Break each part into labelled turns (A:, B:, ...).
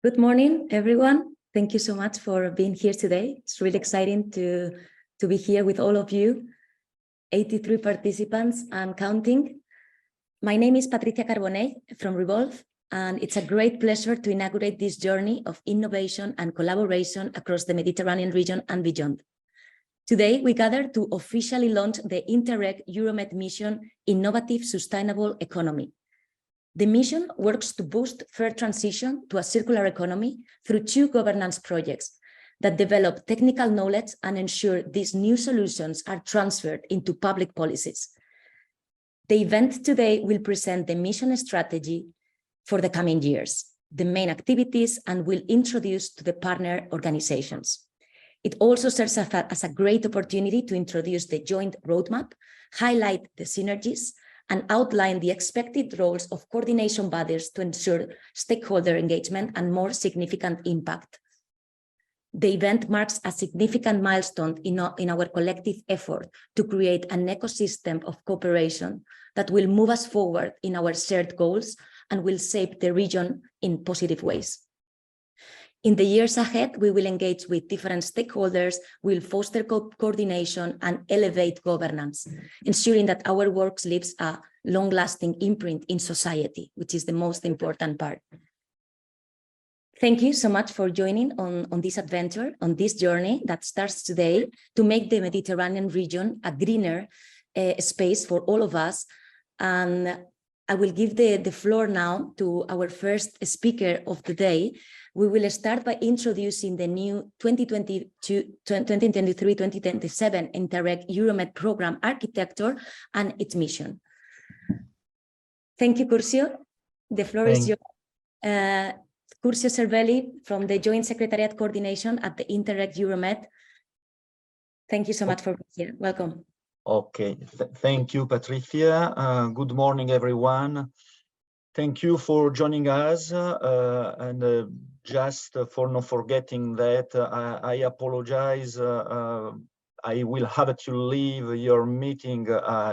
A: Good morning, everyone. Thank you so much for being here today. It's really exciting to be here with all of you, 83 participants and counting. My name is Patricia Carbonell from Revolve, and it's a great pleasure to inaugurate this journey of innovation and collaboration across the Mediterranean region and beyond. Today, we gather to officially launch the Interreg Euromed mission, Innovative Sustainable Economy. The mission works to boost fair transition to a circular economy through two governance projects that develop technical knowledge and ensure these new solutions are transferred into public policies. The event today will present the mission strategy for the coming years, the main activities, and will introduce to the partner organizations. It also serves as a great opportunity to introduce the joint roadmap, highlight the synergies, and outline the expected roles of coordination bodies to ensure stakeholder engagement and more significant impact. The event marks a significant milestone in our collective effort to create an ecosystem of cooperation that will move us forward in our shared goals and will shape the region in positive ways. In the years ahead, we will engage with different stakeholders, we'll foster coordination and elevate governance, ensuring that our work leaves a long-lasting imprint in society, which is the most important part. Thank you so much for joining on this adventure, on this journey that starts today to make the Mediterranean region a greener space for all of us. And I will give the floor now to our first speaker of the day. We will start by introducing the new 2023-2027 Interreg Euromed program architecture and its mission. Thank you, Curcio. The floor is yours. Curcio Cervelli from the Joint Secretariat Coordination at the Interreg Euromed. Thank you so much for being here. Welcome.
B: Okay, thank you, Patricia. Good morning, everyone. Thank you for joining us, and just for not forgetting that, I apologize. I will have to leave your meeting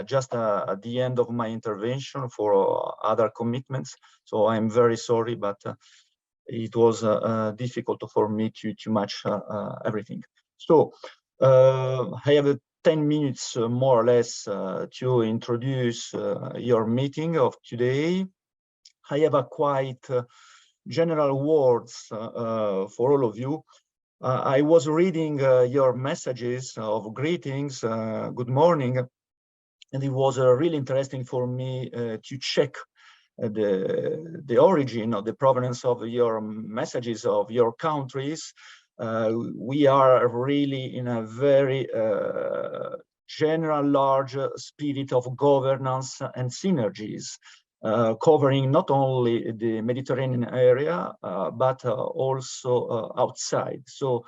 B: just at the end of my intervention for other commitments. So I'm very sorry, but it was difficult for me to match everything. So I have 10 minutes more or less to introduce your meeting of today. I have a quite general words for all of you. I was reading your messages of greetings, good morning, and it was really interesting for me to check the origin of the provenance of your messages of your countries. We are really in a very general, large spirit of governance and synergies, covering not only the Mediterranean area, but also outside. So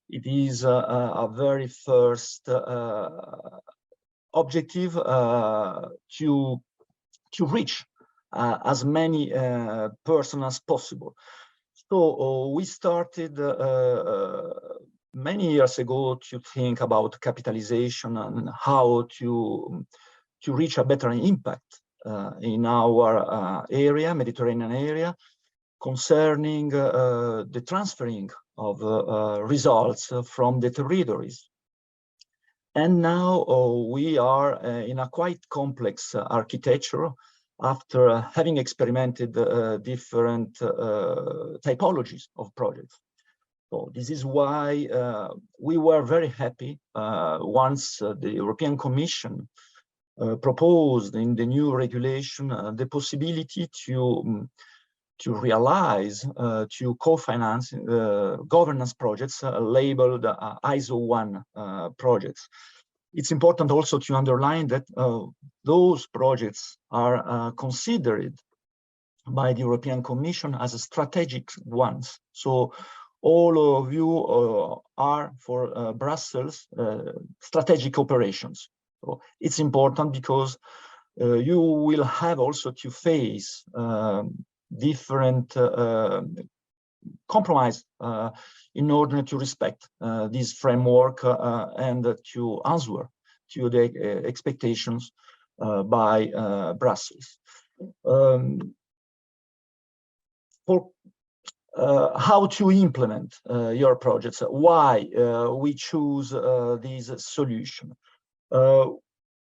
B: it is a very first objective to reach as many persons as possible. So we started many years ago to think about capitalization and how to reach a better impact in our area, Mediterranean area, concerning the transferring of results from the territories. And now we are in a quite complex architecture after having experimented different typologies of projects. So this is why we were very happy once the European Commission proposed in the new regulation the possibility to realize, to co-finance governance projects labeled ISO 1 projects. It's important also to underline that those projects are considered by the European Commission as strategic ones. So all of you are for Brussels strategic operations. So it's important because you will have also to face different compromise in order to respect this framework and to answer to the expectations by Brussels. For how to implement your projects, why we choose this solution.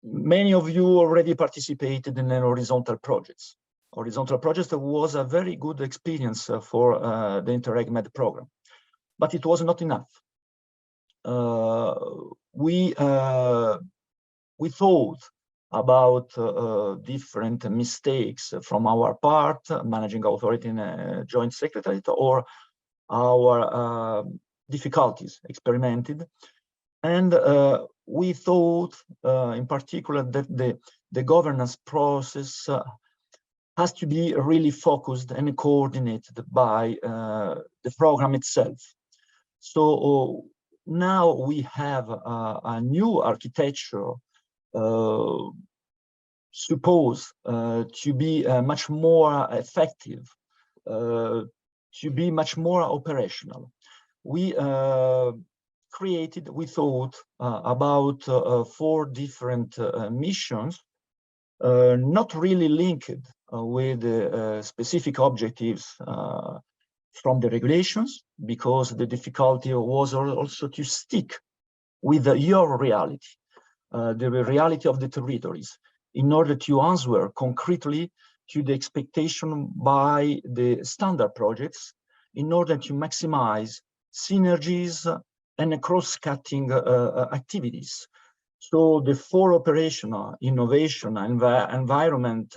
B: Many of you already participated in horizontal projects. Horizontal project was a very good experience for the Interreg Med program, but it was not enough. We thought about different mistakes from our part, managing authority in joint secretariat, or our difficulties experimented. And we thought in particular that the governance process has to be really focused and coordinated by the program itself. So now we have a new architecture supposed to be much more effective, to be much more operational. We thought about 4 different missions, not really linked with specific objectives from the regulations, because the difficulty was also to stick with your reality, the reality of the territories, in order to answer concretely to the expectation by the standard projects, in order to maximize synergies and cross-cutting activities. So the 4 operational: innovation, environment,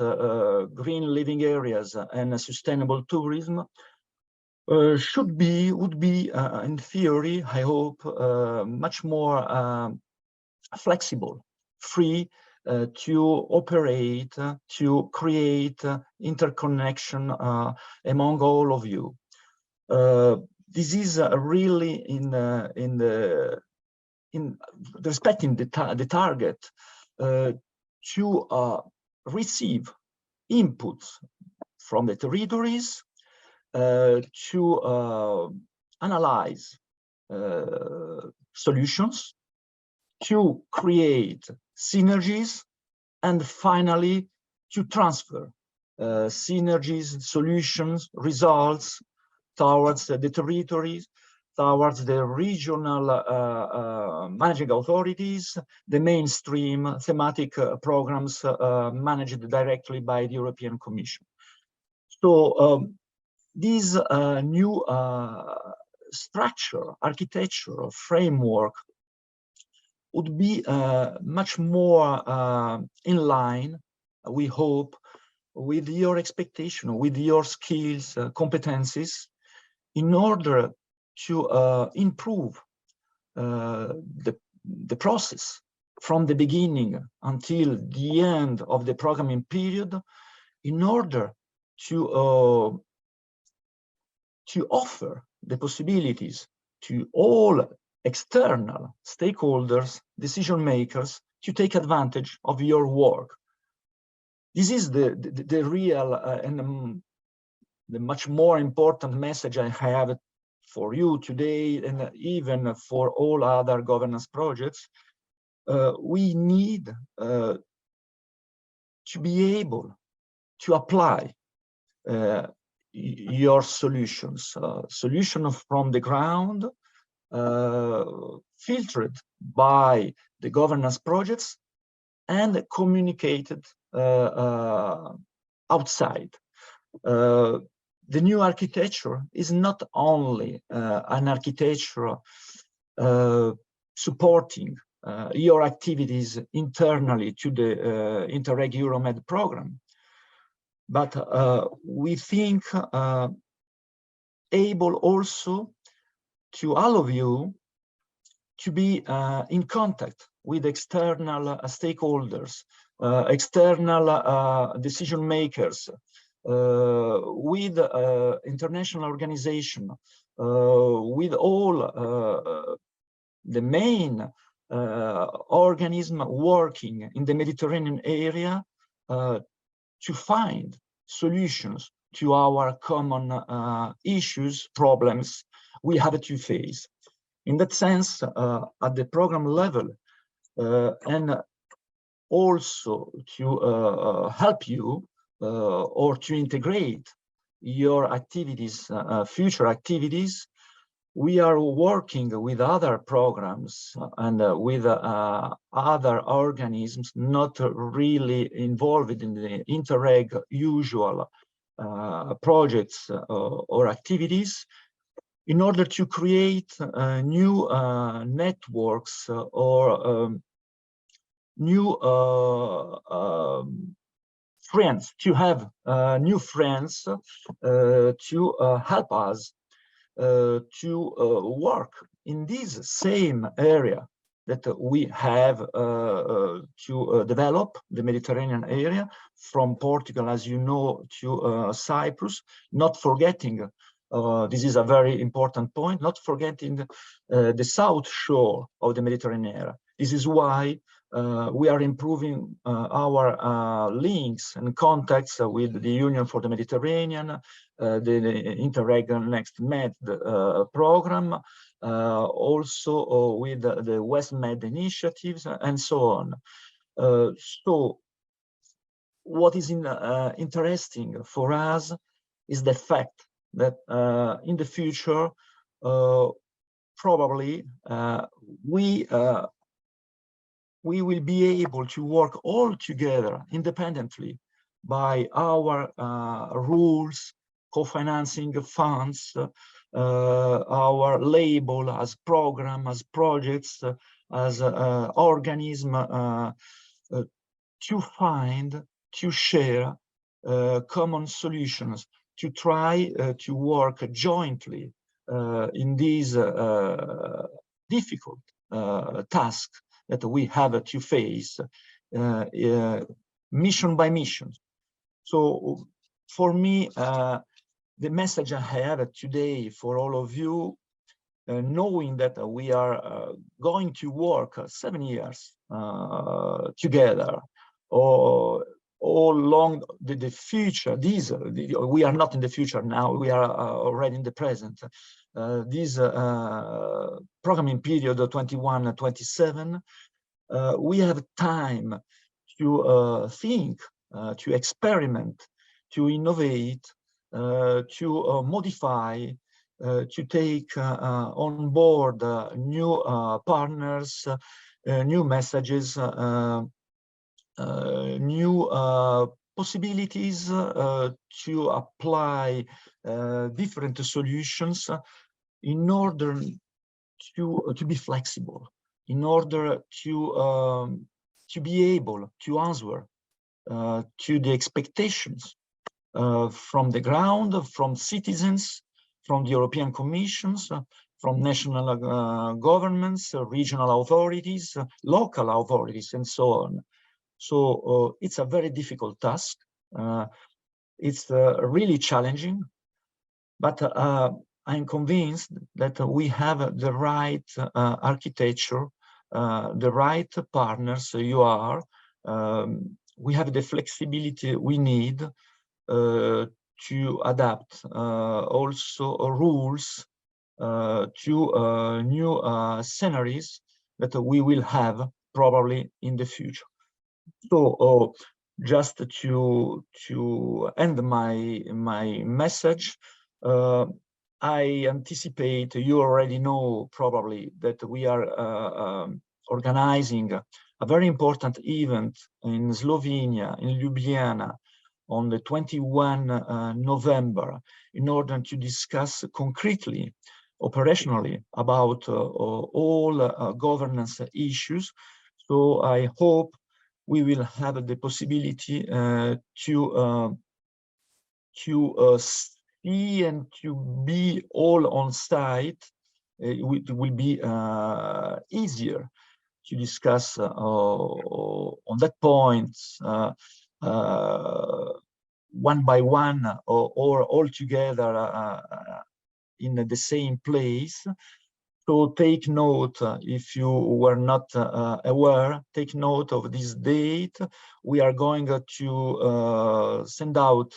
B: green living areas, and sustainable tourism, would be in theory, I hope, much more flexible, free to operate, to create interconnection among all of you. This is really in respecting the target to receive inputs from the territories, to analyze solutions, to create synergies, and finally to transfer synergies, solutions, results towards the territories, towards the regional managing authorities, the mainstream thematic programs managed directly by the European Commission. So this new structure, architecture, framework would be much more in line, we hope, with your expectation, with your skills, competencies, in order to improve the process from the beginning until the end of the programming period, in order to offer the possibilities to all external stakeholders, decision makers, to take advantage of your work. This is the real and the much more important message I have for you today, and even for all other governance projects. We need to be able to apply your solutions, solutions from the ground, filtered by the governance projects and communicated outside. The new architecture is not only an architecture supporting your activities internally to the Interreg Euromed program, but we think able also to all of you to be in contact with external stakeholders, external decision makers, with international organization, with all the main organisms working in the Mediterranean area, to find solutions to our common issues, problems we have to face. In that sense, at the program level, and also to help you or to integrate your activities, future activities, we are working with other programs and with other organisms not really involved in the Interreg usual projects or activities, in order to create new networks or new friends, to have new friends to help us to work in this same area that we have to develop, the Mediterranean area, from Portugal, as you know, to Cyprus, not forgetting, this is a very important point, not forgetting the south shore of the Mediterranean area. This is why we are improving our links and contacts with the Union for the Mediterranean, the Interreg Next Med program, also with the West Med initiatives, and so on. So what is interesting for us is the fact that in the future, probably we will be able to work all together independently by our rules, co-financing funds, our label as program, as projects, as organism, to find, to share common solutions, to try to work jointly in these difficult tasks that we have to face mission by mission. So for me, the message I have today for all of you, knowing that we are going to work 7 years together, or all along the future, we are not in the future now, we are already in the present. This programming period of 21-27, we have time to think, to experiment, to innovate, to modify, to take on board new partners, new messages, new possibilities to apply different solutions in order to be flexible, in order to be able to answer to the expectations from the ground, from citizens, from the European Commissions, from national governments, regional authorities, local authorities, and so on. So it's a very difficult task. It's really challenging, but I'm convinced that we have the right architecture, the right partners. You are. We have the flexibility we need to adapt also rules to new scenarios that we will have probably in the future. So just to end my message, I anticipate, you already know probably, that we are organizing a very important event in Slovenia, in Ljubljana, on the 21 November, in order to discuss concretely, operationally, about all governance issues. So I hope we will have the possibility to see and to be all on site. It will be easier to discuss on that point one by one or all together in the same place. So take note, if you were not aware, take note of this date. We are going to send out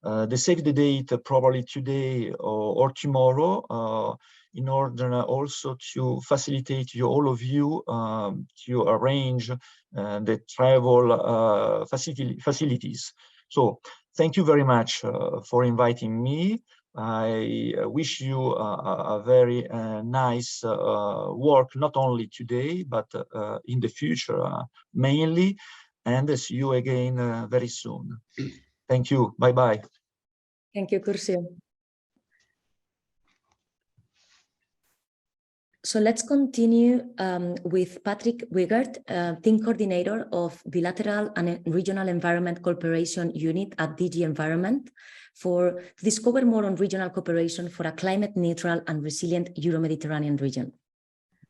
B: the save the date probably today or tomorrow, in order also to facilitate you, all of you, to arrange the travel facilities. So thank you very much for inviting me. I wish you a very nice work, not only today, but in the future mainly, and see you again very soon. Thank you. Bye-bye.
A: Thank you, Curcio. So let's continue with Patrick Wigert, team coordinator of Bilateral and Regional Environment Cooperation Unit at DG Environment, to discover more on regional cooperation for a climate neutral and resilient Euro-Mediterranean region.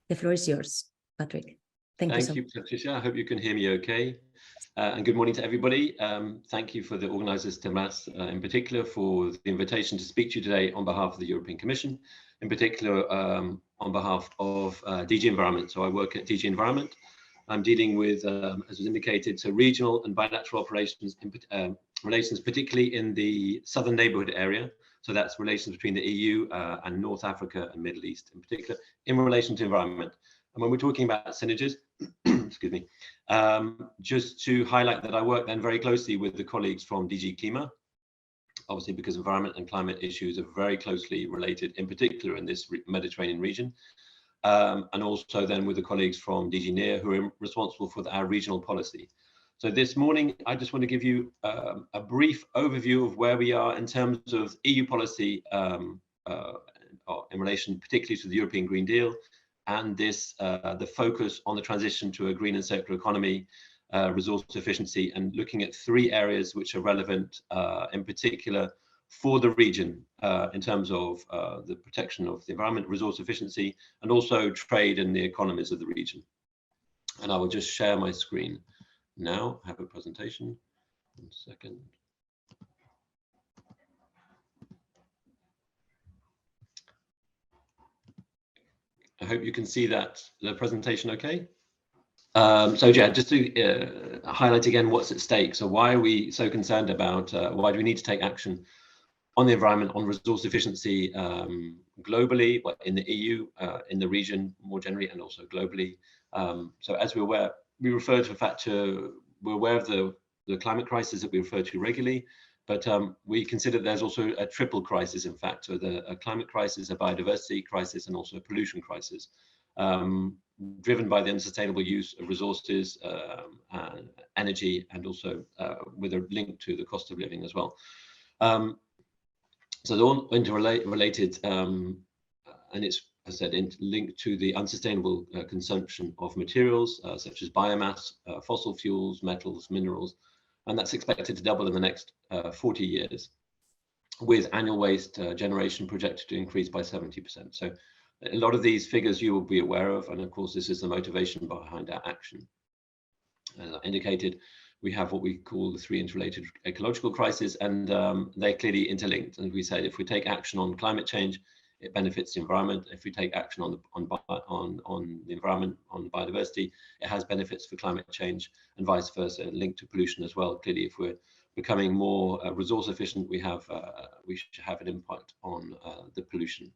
A: The floor is yours, Patrick. Thank you so much.
C: Thank you, Patricia. I hope you can hear me okay. And good morning to everybody. Thank you for the organisers, Tomas, in particular, for the invitation to speak to you today on behalf of the European Commission, in particular on behalf of DG Environment. So I work at DG Environment. I'm dealing with, as was indicated, so regional and bilateral operations, relations particularly in the southern neighbourhood area. So that's relations between the EU and North Africa and Middle East, in particular, in relation to environment. And when we're talking about synergies, excuse me, just to highlight that I work then very closely with the colleagues from DG Klima, obviously because environment and climate issues are very closely related, in particular in this Mediterranean region, and also then with the colleagues from DG NEAR, who are responsible for our regional policy. So this morning, I just want to give you a brief overview of where we are in terms of EU policy in relation particularly to the European Green Deal, and this the focus on the transition to a green and circular economy, resource efficiency, and looking at 3 areas which are relevant in particular for the region in terms of the protection of the environment, resource efficiency, and also trade and the economies of the region. And I will just share my screen now. I have a presentation. 1 second. I hope you can see that the presentation okay. So yeah, just to highlight again what's at stake. So why are we so concerned about, why do we need to take action on the environment, on resource efficiency globally, but in the EU, in the region more generally, and also globally. So as we're aware, we refer to the fact we're aware of the climate crisis that we refer to regularly, but we consider there's also a triple crisis, in fact, so a climate crisis, a biodiversity crisis, and also a pollution crisis, driven by the unsustainable use of resources, energy, and also with a link to the cost of living as well. So they're all interrelated, and it's, as I said, linked to the unsustainable consumption of materials such as biomass, fossil fuels, metals, minerals, and that's expected to double in the next 40 years, with annual waste generation projected to increase by 70%. So a lot of these figures you will be aware of, and of course this is the motivation behind our action. As I indicated, we have what we call the 3 interrelated ecological crises, and they're clearly interlinked. And we said if we take action on climate change, it benefits the environment. If we take action on the environment, on biodiversity, it has benefits for climate change, and vice versa, linked to pollution as well. Clearly, if we're becoming more resource efficient, we should have an impact on the pollution.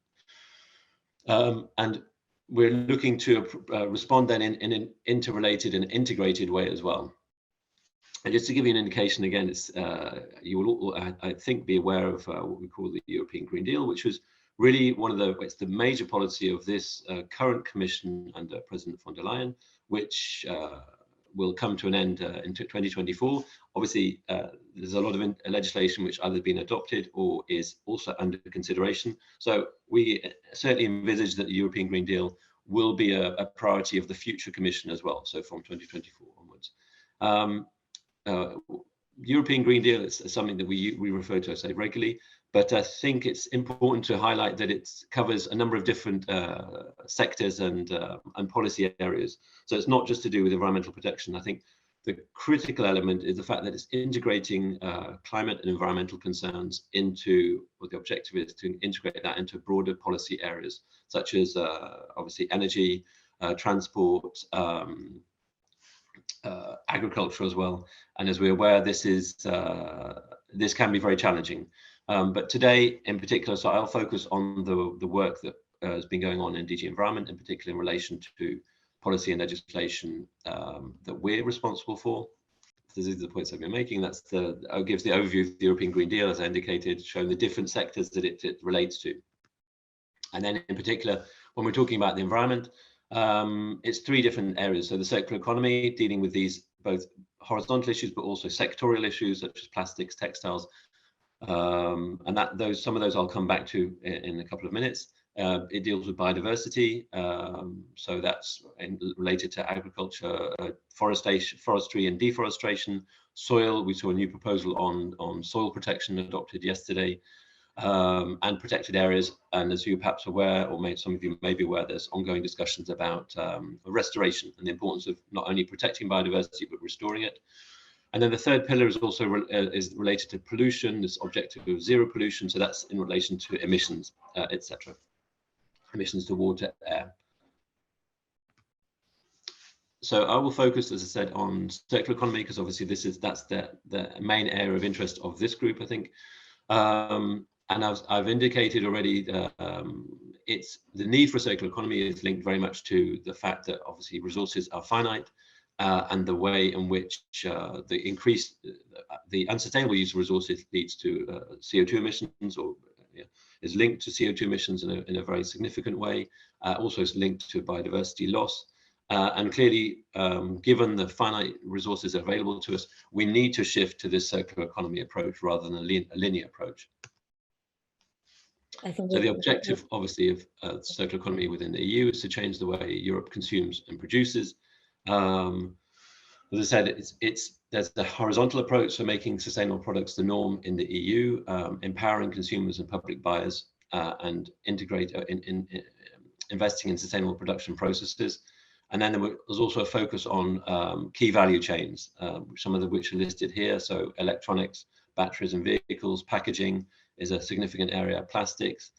C: And we're looking to respond then in an interrelated and integrated way as well. And just to give you an indication, again, it's you will all, I think, be aware of what we call the European Green Deal, which was really it's the major policy of this current Commission under President von der Leyen, which will come to an end in 2024. Obviously, there's a lot of legislation which either been adopted or is also under consideration. So we certainly envisage that the European Green Deal will be a priority of the future Commission as well, so from 2024 onwards. European Green Deal is something that we refer to, I say, regularly, but I think it's important to highlight that it covers a number of different sectors and policy areas. So it's not just to do with environmental protection. I think the critical element is the fact that it's integrating climate and environmental concerns into, what the objective is to integrate that into broader policy areas, such as obviously energy, transport, agriculture as well. And as we're aware, this can be very challenging. But today in particular, so I'll focus on the work that has been going on in DG Environment, in particular in relation to policy and legislation that we're responsible for. these are the points I've been making. That's gives the overview of the European Green Deal, as I indicated, showing the different sectors that it relates to. And then in particular, when we're talking about the environment, it's three different areas. So the circular economy, dealing with these both horizontal issues, but also sectorial issues such as plastics, textiles, and some of those I'll come back to in a couple of minutes. It deals with biodiversity, so that's related to agriculture, forestry and deforestation. Soil, we saw a new proposal on soil protection adopted yesterday, and protected areas. And as you perhaps aware, or some of you may be aware, there's ongoing discussions about restoration and the importance of not only protecting biodiversity, but restoring it. And then the third pillar is also related to pollution, this objective of zero pollution. So that's in relation to emissions, etc. Emissions to water, air. So I will focus, as I said, on circular economy, because obviously that's the main area of interest of this group, I think. And I've indicated already that the need for a circular economy is linked very much to the fact that obviously resources are finite, and the way in which the unsustainable use of resources leads to CO2 emissions, or is linked to CO2 emissions in a very significant way. Also is linked to biodiversity loss. And clearly, given the finite resources available to us, we need to shift to this circular economy approach rather than a linear approach. So the objective, obviously, of circular economy within the EU is to change the way Europe consumes and produces. As I said, there's the horizontal approach for making sustainable products the norm in the EU, empowering consumers and public buyers, and investing in sustainable production processes. And then there was also a focus on key value chains, some of which are listed here. So electronics, batteries and vehicles, packaging is a significant area, plastics,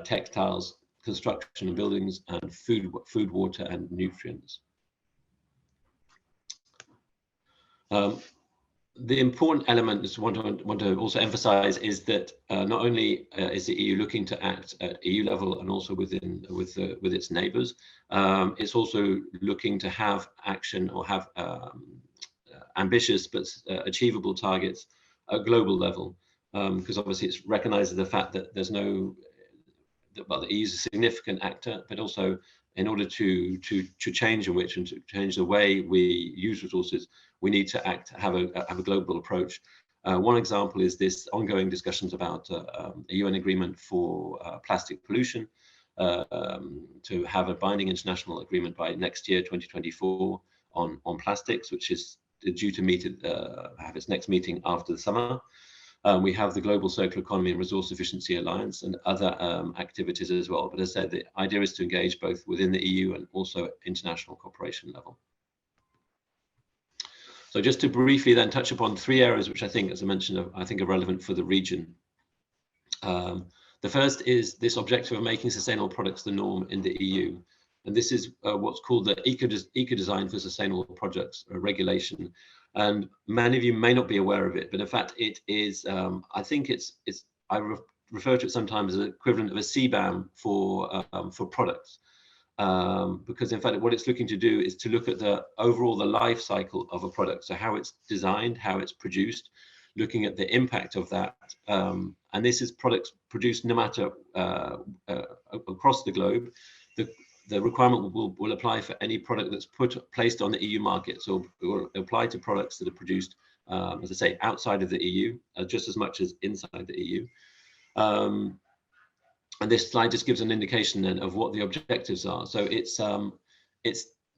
C: textiles, construction and buildings, and food, water and nutrients. The important element I want to also emphasize is that not only is the EU looking to act at EU level and also with its neighbours, it's also looking to have action or have ambitious but achievable targets at global level, because obviously it's recognises the fact that there's the EU is a significant actor, but also in order to change and to change the way we use resources, we need to have a global approach. One example is this ongoing discussions about a UN agreement for plastic pollution, to have a binding international agreement by next year, 2024, on plastics, which is due to have its next meeting after the summer. We have the Global Circular Economy and Resource Efficiency Alliance and other activities as well. But as I said, the idea is to engage both within the EU and also at international cooperation level. So just to briefly then touch upon three areas which I think, as I mentioned, are relevant for the region. The first is this objective of making sustainable products the norm in the EU. And this is what's called the Eco-Design for Sustainable Projects regulation. And many of you may not be aware of it, but in fact it is, I think I refer to it sometimes as an equivalent of a CBAM for products. Because in fact what it's looking to do is to look at the life cycle of a product. So how it's designed, how it's produced, looking at the impact of that. And this is products produced no matter across the globe. The requirement will apply for any product that's placed on the EU market. So it will apply to products that are produced, as I say, outside of the EU, just as much as inside the EU. And this slide just gives an indication then of what the objectives are. So it's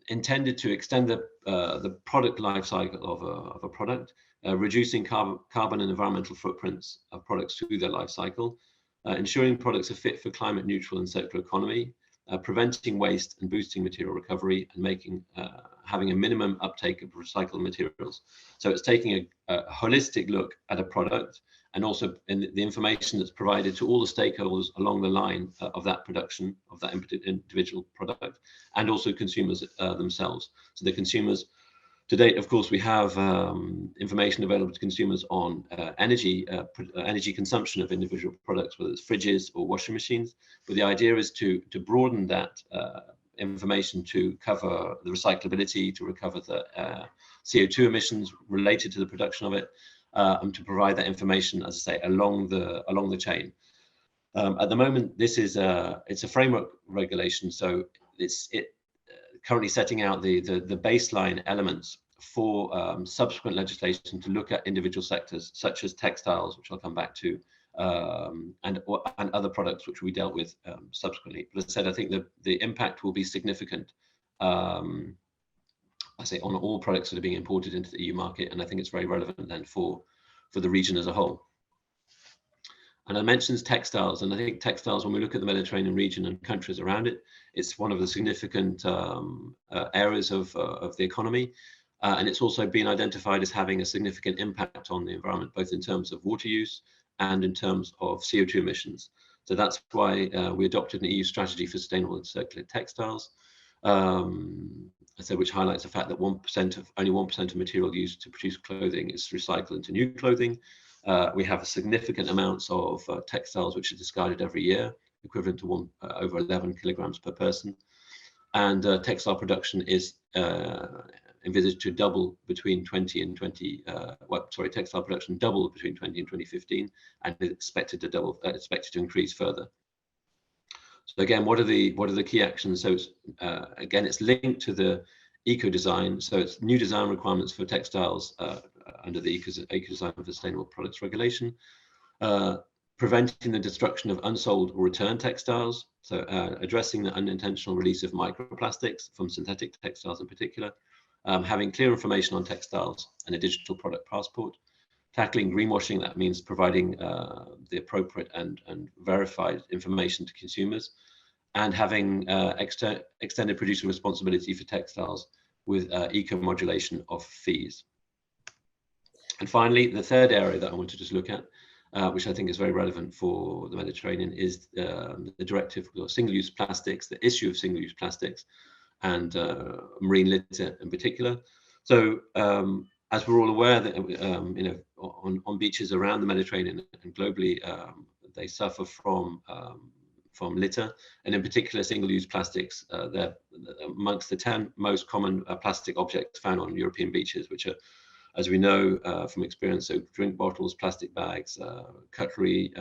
C: intended to extend the product life cycle of a product, reducing carbon and environmental footprints of products through their life cycle, ensuring products are fit for climate neutral and circular economy, preventing waste and boosting material recovery, and having a minimum uptake of recycled materials. So it's taking a holistic look at a product, and also in the information that's provided to all the stakeholders along the line of that production, of that individual product, and also consumers themselves. So the consumers, to date, of course, we have information available to consumers on energy consumption of individual products, whether it's fridges or washing machines. But the idea is to broaden that information to cover the recyclability, to recover CO2 emissions related to the production of it, and to provide that information, as I say, along the chain. At the moment, this is it's a framework regulation, so it's currently setting out the baseline elements for subsequent legislation to look at individual sectors such as textiles, which I'll come back to, and other products which we dealt with subsequently. But as I said, I think the impact will be significant. I say on all products that are being imported into the EU market, and I think it's very relevant then for the region as a whole. And I mentioned textiles, and I think textiles, when we look at the Mediterranean region and countries around it, it's one of the significant areas of the economy. And it's also been identified as having a significant impact on the environment, both in terms of water use and in terms of CO2 emissions. So that's why we adopted an EU strategy for sustainable and circular textiles, which highlights the fact that only 1% of material used to produce clothing is recycled into new clothing. We have significant amounts of textiles which are discarded every year, equivalent to over 11 kilograms per person. And textile production is envisaged to double between textile production doubled between 20 and 2015, and is expected to increase further. So again, what are the key actions? So it's, again, it's linked to the eco design. So it's new design requirements for textiles under the eco design for sustainable products regulation, preventing the destruction of unsold or returned textiles. So addressing the unintentional release of microplastics from synthetic textiles in particular, having clear information on textiles and a digital product passport, tackling greenwashing. That means providing the appropriate and verified information to consumers, and having extended producer responsibility for textiles with eco-modulation of fees. And finally, the third area that I want to just look at, which I think is very relevant for the Mediterranean, is the directive for single-use plastics, the issue of single-use plastics, and marine litter in particular. So as we're all aware that on beaches around the Mediterranean and globally, they suffer from litter, and in particular single-use plastics. They're amongst the 10 most common plastic objects found on European beaches, which are, as we know from experience, so drink bottles, plastic bags, cutlery,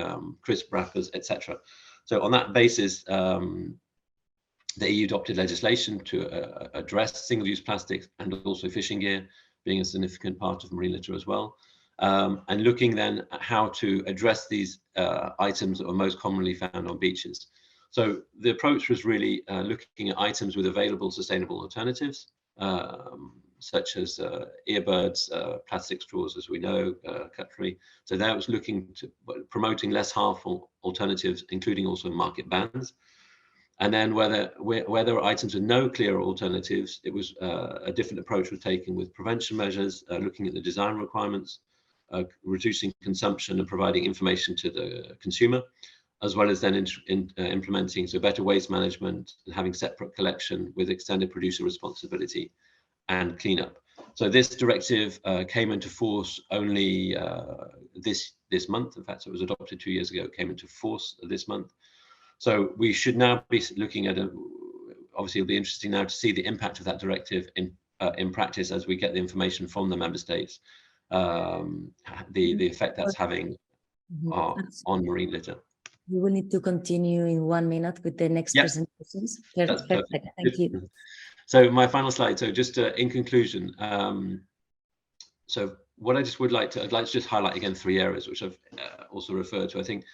C: crisp wrappers, etc. So on that basis, the EU adopted legislation to address single-use plastics and also fishing gear being a significant part of marine litter as well. And looking then at how to address these items that are most commonly found on beaches. So the approach was really looking at items with available sustainable alternatives, such as earbuds, plastic straws, as we know, cutlery. So that was looking to promoting less harmful alternatives, including also market bans. And then where there are items with no clear alternatives, it was a different approach was taken with prevention measures, looking at the design requirements, reducing consumption and providing information to the consumer, as well as then implementing better waste management and having separate collection with extended producer responsibility and cleanup. So this directive came into force only this month. In fact, it was adopted 2 years ago. It came into force this month. So we should now be looking at obviously it'll be interesting now to see the impact of that directive in practice as we get the information from the member states, the effect that's having on marine litter.
A: We will need to continue in 1 minute with the next presentations. Perfect. Thank you.
C: So my final slide. So just in conclusion, so what I'd like to just highlight again 3 areas which I've also referred to. I think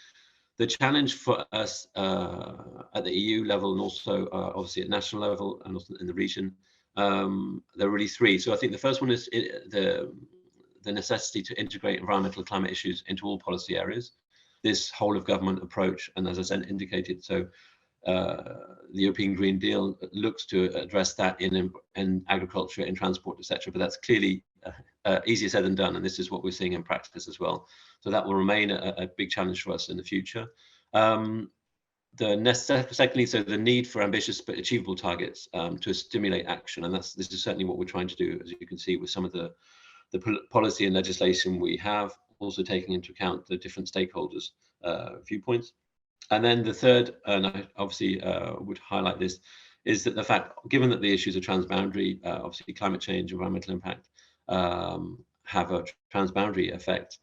C: the challenge for us at the EU level and also obviously at national level and also in the region, there are really 3. So I think the first one is the necessity to integrate environmental and climate issues into all policy areas. This whole of government approach, and as I said, indicated, so the European Green Deal looks to address that in agriculture, in transport, etc. But that's clearly easier said than done, and this is what we're seeing in practice as well. So that will remain a big challenge for us in the future. Secondly, so the need for ambitious but achievable targets to stimulate action, and this is certainly what we're trying to do, as you can see with some of the policy and legislation we have, also taking into account the different stakeholders' viewpoints. And then the third, and I obviously would highlight this, is that the fact, given that the issues are transboundary, obviously climate change, environmental impact, have a transboundary effect,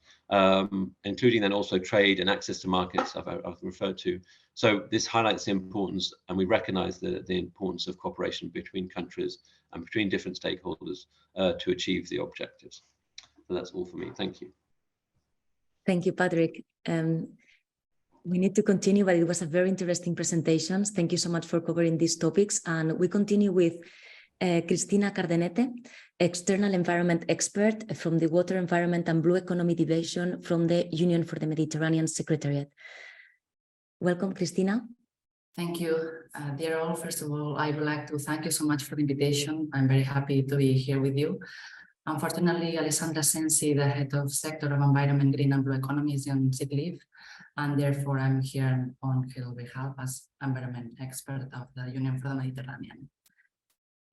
C: including then also trade and access to markets I've referred to. So this highlights the importance, and we recognize the importance of cooperation between countries and between different stakeholders to achieve the objectives. So that's all for me. Thank you.
A: Thank you, Patrick. We need to continue, but it was a very interesting presentation. Thank you so much for covering these topics. And we continue with Cristina Cardenete, External Environment Expert from the Water, Environment and Blue Economy Division from the Union for the Mediterranean Secretariat. Welcome, Cristina.
D: Thank you. Dear all, first of all, I would like to thank you so much for the invitation. I'm very happy to be here with you. Unfortunately, Alessandra Sensi, the head of Sector of Environment, Green and Blue Economy, is on sick leave, and therefore I'm here on her behalf as environment expert of the Union for the Mediterranean.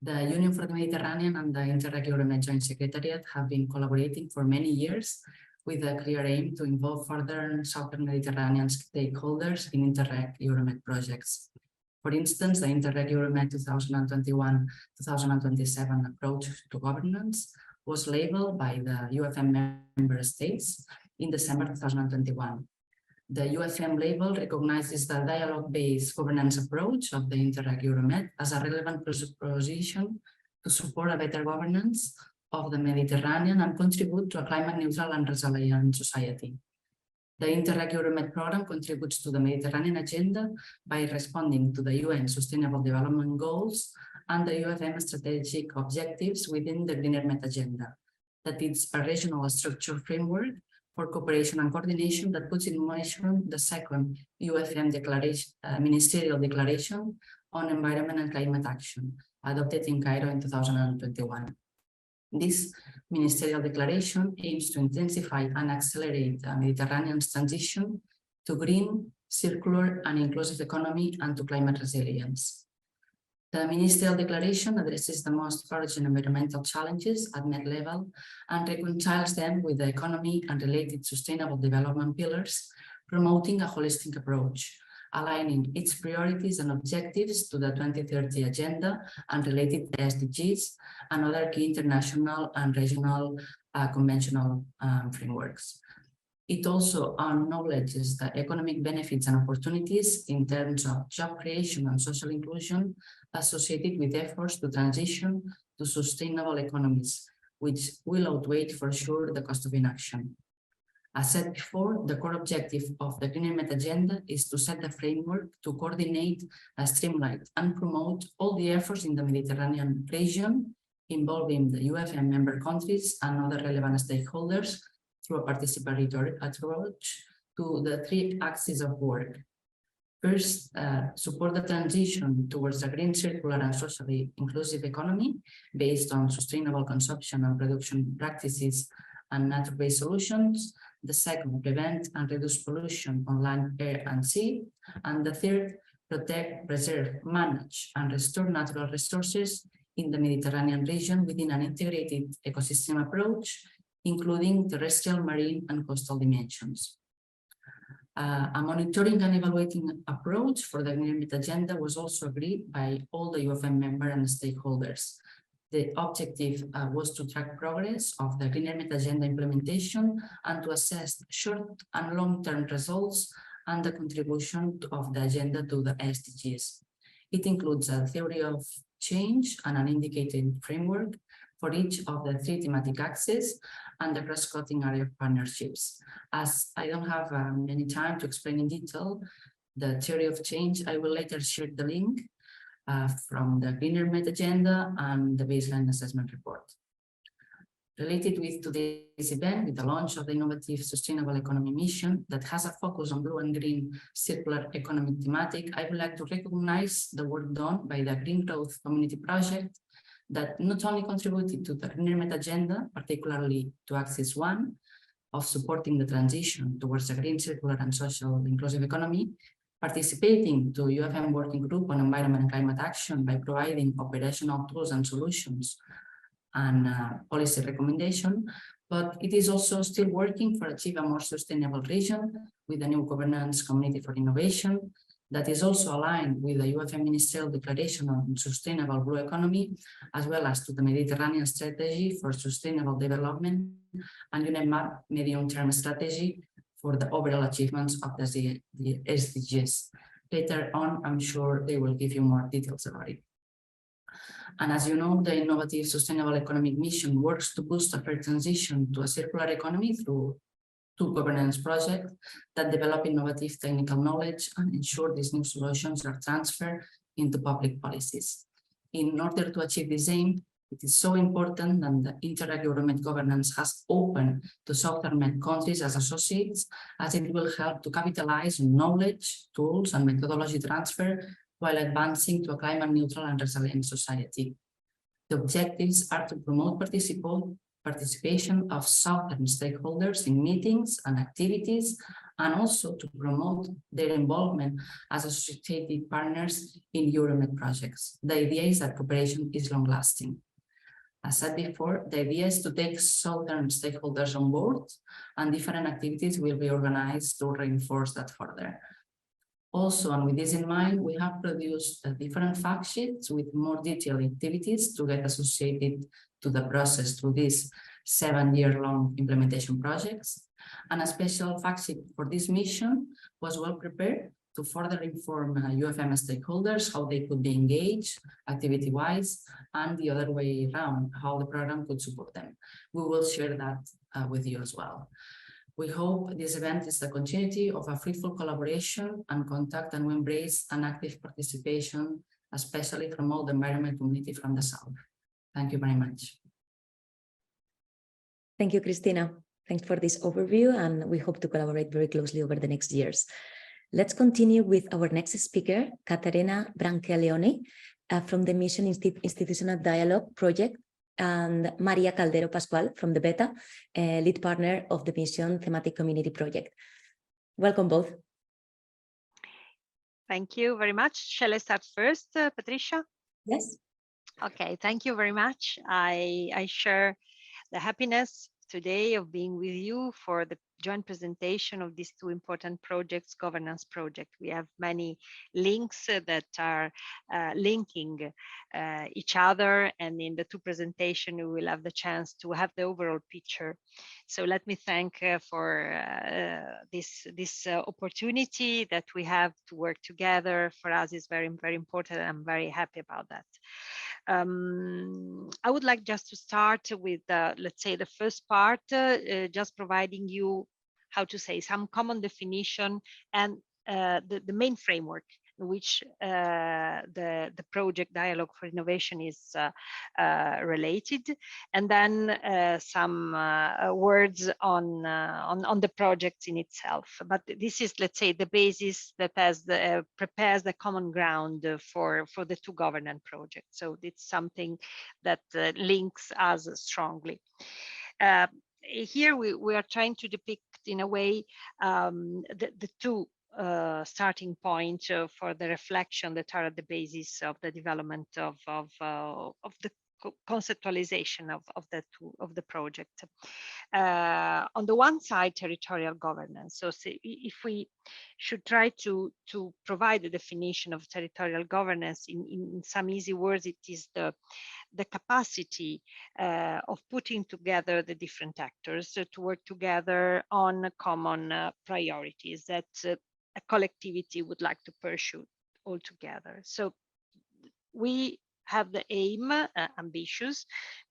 D: The Union for the Mediterranean and the Interreg Euromed Joint Secretariat have been collaborating for many years with a clear aim to involve further Southern Mediterranean stakeholders in Interreg Euromed projects. For instance, the Interreg Euromed 2021-2027 approach to governance was labeled by the UFM member states in December 2021. The UFM label recognizes the dialogue-based governance approach of the Interreg Euromed as a relevant proposition to support a better governance of the Mediterranean and contribute to a climate-neutral and resilient society. The Interreg Euromed program contributes to the Mediterranean agenda by responding to the UN Sustainable Development Goals and the UFM strategic objectives within the Green Med agenda. That is a regional structure framework for cooperation and coordination that puts in motion the second UFM declaration, ministerial declaration on environment and climate action, adopted in Cairo in 2021. This ministerial declaration aims to intensify and accelerate the Mediterranean's transition to green, circular and inclusive economy and to climate resilience. The ministerial declaration addresses the most urgent environmental challenges at Med level and reconciles them with the economy and related sustainable development pillars, promoting a holistic approach, aligning its priorities and objectives to the 2030 agenda and related SDGs and other key international and regional conventional frameworks. It also acknowledges the economic benefits and opportunities in terms of job creation and social inclusion associated with efforts to transition to sustainable economies, which will outweigh for sure the cost of inaction. As said before, the core objective of the Green Med agenda is to set the framework to coordinate, streamline and promote all the efforts in the Mediterranean region involving the UFM member countries and other relevant stakeholders through a participatory approach to the three axes of work. First, support the transition towards a green, circular and socially inclusive economy based on sustainable consumption and production practices and nature-based solutions. The second, prevent and reduce pollution on land, air and sea. And the third, protect, preserve, manage and restore natural resources in the Mediterranean region within an integrated ecosystem approach, including terrestrial, marine and coastal dimensions. A monitoring and evaluating approach for the Green Med agenda was also agreed by all the UFM member and stakeholders. The objective was to track progress of the Green Med agenda implementation and to assess short and long-term results and the contribution of the agenda to the SDGs. It includes a theory of change and an indicated framework for each of the three thematic axes and the cross-cutting area of partnerships. As I don't have many time to explain in detail the theory of change, I will later share the link from the Green Med agenda and the baseline assessment report. Related with today's event, with the launch of the innovative sustainable economy mission that has a focus on blue and green circular economic thematic, I would like to recognize the work done by the Green Growth Community Project that not only contributed to the Green Med agenda, particularly to Axis 1 of supporting the transition towards a green, circular and social inclusive economy, participating to UFM Working Group on Environment and Climate Action by providing operational tools and solutions and policy recommendation, but it is also still working for achieve a more sustainable region with the new governance community for innovation, that is also aligned with the UFM Ministerial Declaration on Sustainable Blue Economy, as well as to the Mediterranean Strategy for Sustainable Development and UNEP medium-term strategy for the overall achievements of the SDGs. Later on, I'm sure they will give you more details about it. And as you know, the Innovative Sustainable Economic Mission works to boost a fair transition to a circular economy through 2 governance projects that develop innovative technical knowledge and ensure these new solutions are transferred into public policies. In order to achieve this aim, it is so important that the Interreg Euromed governance has opened to Southern Med countries as associates, as it will help to capitalize on knowledge, tools, and methodology transfer while advancing to a climate neutral and resilient society. The objectives are to promote participation of Southern stakeholders in meetings and activities, and also to promote their involvement as associated partners in Euromed projects. The idea is that cooperation is long-lasting. As said before, the idea is to take Southern stakeholders on board, and different activities will be organized to reinforce that further. Also, and with this in mind, we have produced different fact sheets with more detailed activities to get associated to the process through these 7-year-long implementation projects. And a special fact sheet for this mission was well prepared to further inform UFM stakeholders how they could be engaged activity-wise, and the other way around, how the program could support them. We will share that with you as well. We hope this event is the continuity of a fruitful collaboration and contact, and we embrace an active participation, especially from all the environment community from the South. Thank you very much.
A: Thank you, Cristina. Thanks for this overview, and we hope to collaborate very closely over the next years. Let's continue with our next speaker, Caterina Brancaleone, from the Mission Institutional Dialogue Project, and Maria Caldero Pascual from the Beta, lead partner of the Mission Thematic Community Project. Welcome both.
E: Thank you very much. Shall I start first, Patricia?
A: Yes.
E: Okay, thank you very much. I share the happiness today of being with you for the joint presentation of these 2 important projects, governance project. We have many links that are linking each other, and in the 2 presentations we will have the chance to have the overall picture. So let me thank for this opportunity that we have to work together. For us is very, very important, and I'm very happy about that. I would like just to start with, let's say, the first part, just providing you, how to say, some common definition and the main framework in which the project Dialogue for Innovation is related, and then some words on the project in itself. But this is, let's say, the basis that prepares the common ground for the 2 governance projects. So it's something that links us strongly. Here we are trying to depict in a way the 2 starting point for the reflection that are at the basis of the development of the conceptualization of the project. On the one side, territorial governance. So if we should try to provide a definition of territorial governance in some easy words, it is the capacity of putting together the different actors to work together on common priorities that a collectivity would like to pursue all together. So we have the aim, ambitious,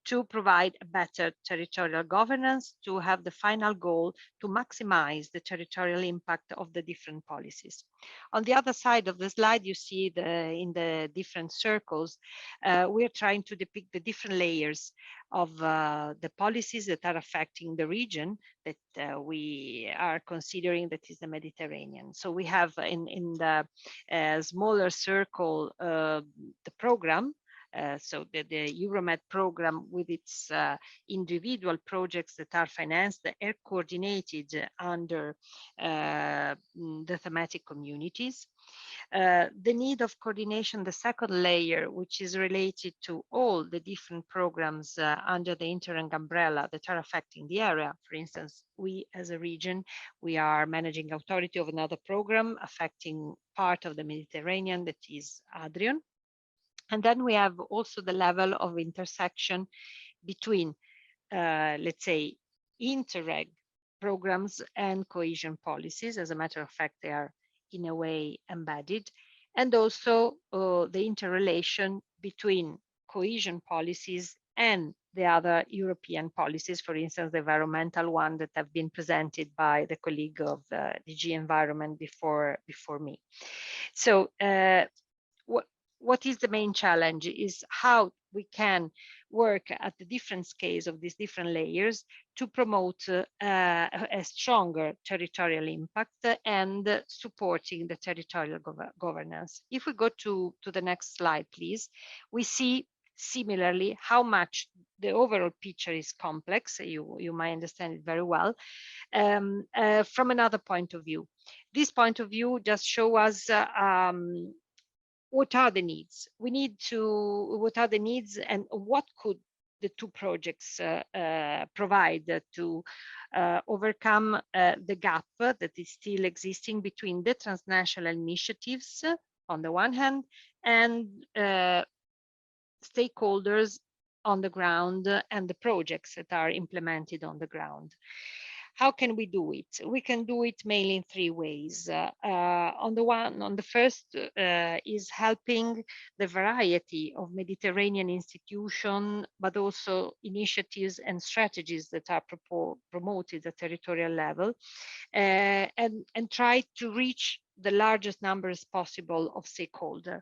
E: to provide a better territorial governance, to have the final goal to maximize the territorial impact of the different policies. On the other side of the slide, you see in the different circles, we are trying to depict the different layers of the policies that are affecting the region that we are considering, that is the Mediterranean. So we have in the smaller circle the program, So the Euromed program with its individual projects that are financed are coordinated under the thematic communities. The need of coordination, the second layer, which is related to all the different programs under the Interreg umbrella that are affecting the area. For instance, we as a region, we are managing authority of another program affecting part of the Mediterranean, that is Adrian. And then we have also the level of intersection between, let's say, Interreg programs and cohesion policies. As a matter of fact, they are in a way embedded, and also the interrelation between cohesion policies and the other European policies, for instance, the environmental one that have been presented by the colleague of DG Environment before me. So what is the main challenge is how we can work at the different scales of these different layers to promote a stronger territorial impact and supporting the territorial governance. If we go to the next slide, please, we see similarly how much the overall picture is complex. You might understand it very well from another point of view. This point of view just shows us what are the needs? What are the needs and what could the two projects provide to overcome the gap that is still existing between the transnational initiatives on the one hand and stakeholders on the ground and the projects that are implemented on the ground. How can we do it? We can do it mainly in three ways. On the first is helping the variety of Mediterranean institutions, but also initiatives and strategies that are promoted at territorial level, and try to reach the largest numbers possible of stakeholders.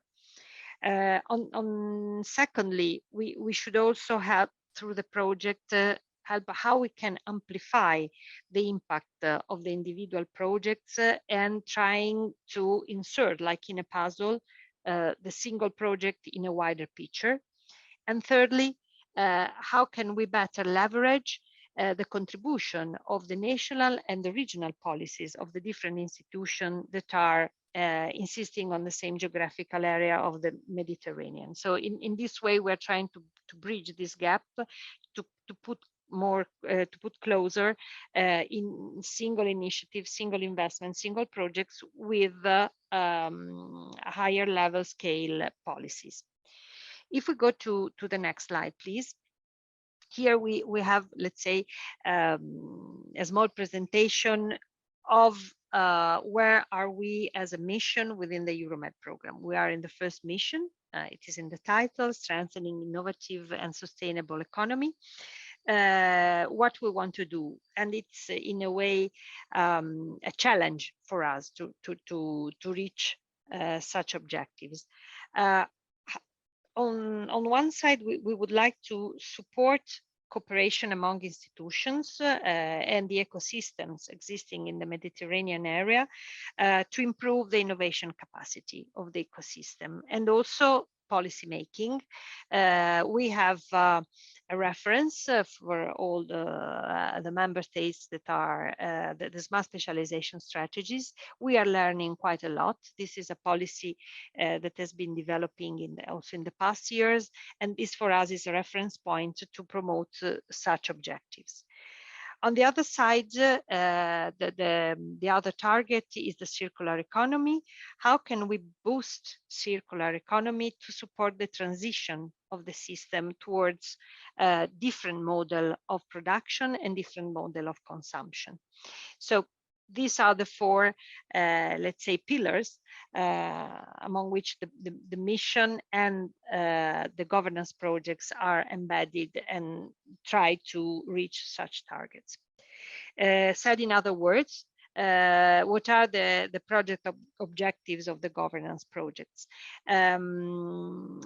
E: Secondly, we should also help through the project help how we can amplify the impact of the individual projects and trying to insert, like in a puzzle, the single project in a wider picture. And thirdly, how can we better leverage the contribution of the national and the regional policies of the different institutions that are insisting on the same geographical area of the Mediterranean. So in this way, we're trying to bridge this gap, to put more, to put closer in single initiatives, single investments, single projects with higher level scale policies. If we go to the next slide, please. Here we have, let's say, a small presentation of where are we as a mission within the Euromed program. We are in the first mission. It is in the title, Strengthening Innovative and Sustainable Economy. What we want to do, and it's in a way a challenge for us to reach such objectives. On one side, we would like to support cooperation among institutions and the ecosystems existing in the Mediterranean area to improve the innovation capacity of the ecosystem and also policy making. We have a reference for all the member states that are the smart specialization strategies. We are learning quite a lot. This is a policy that has been developing also in the past years, and this for us is a reference point to promote such objectives. On the other side, the other target is the circular economy. How can we boost circular economy to support the transition of the system towards a different model of production and different model of consumption? So these are the four, let's say, pillars among which the mission and the governance projects are embedded and try to reach such targets. Said in other words, what are the project objectives of the governance projects? You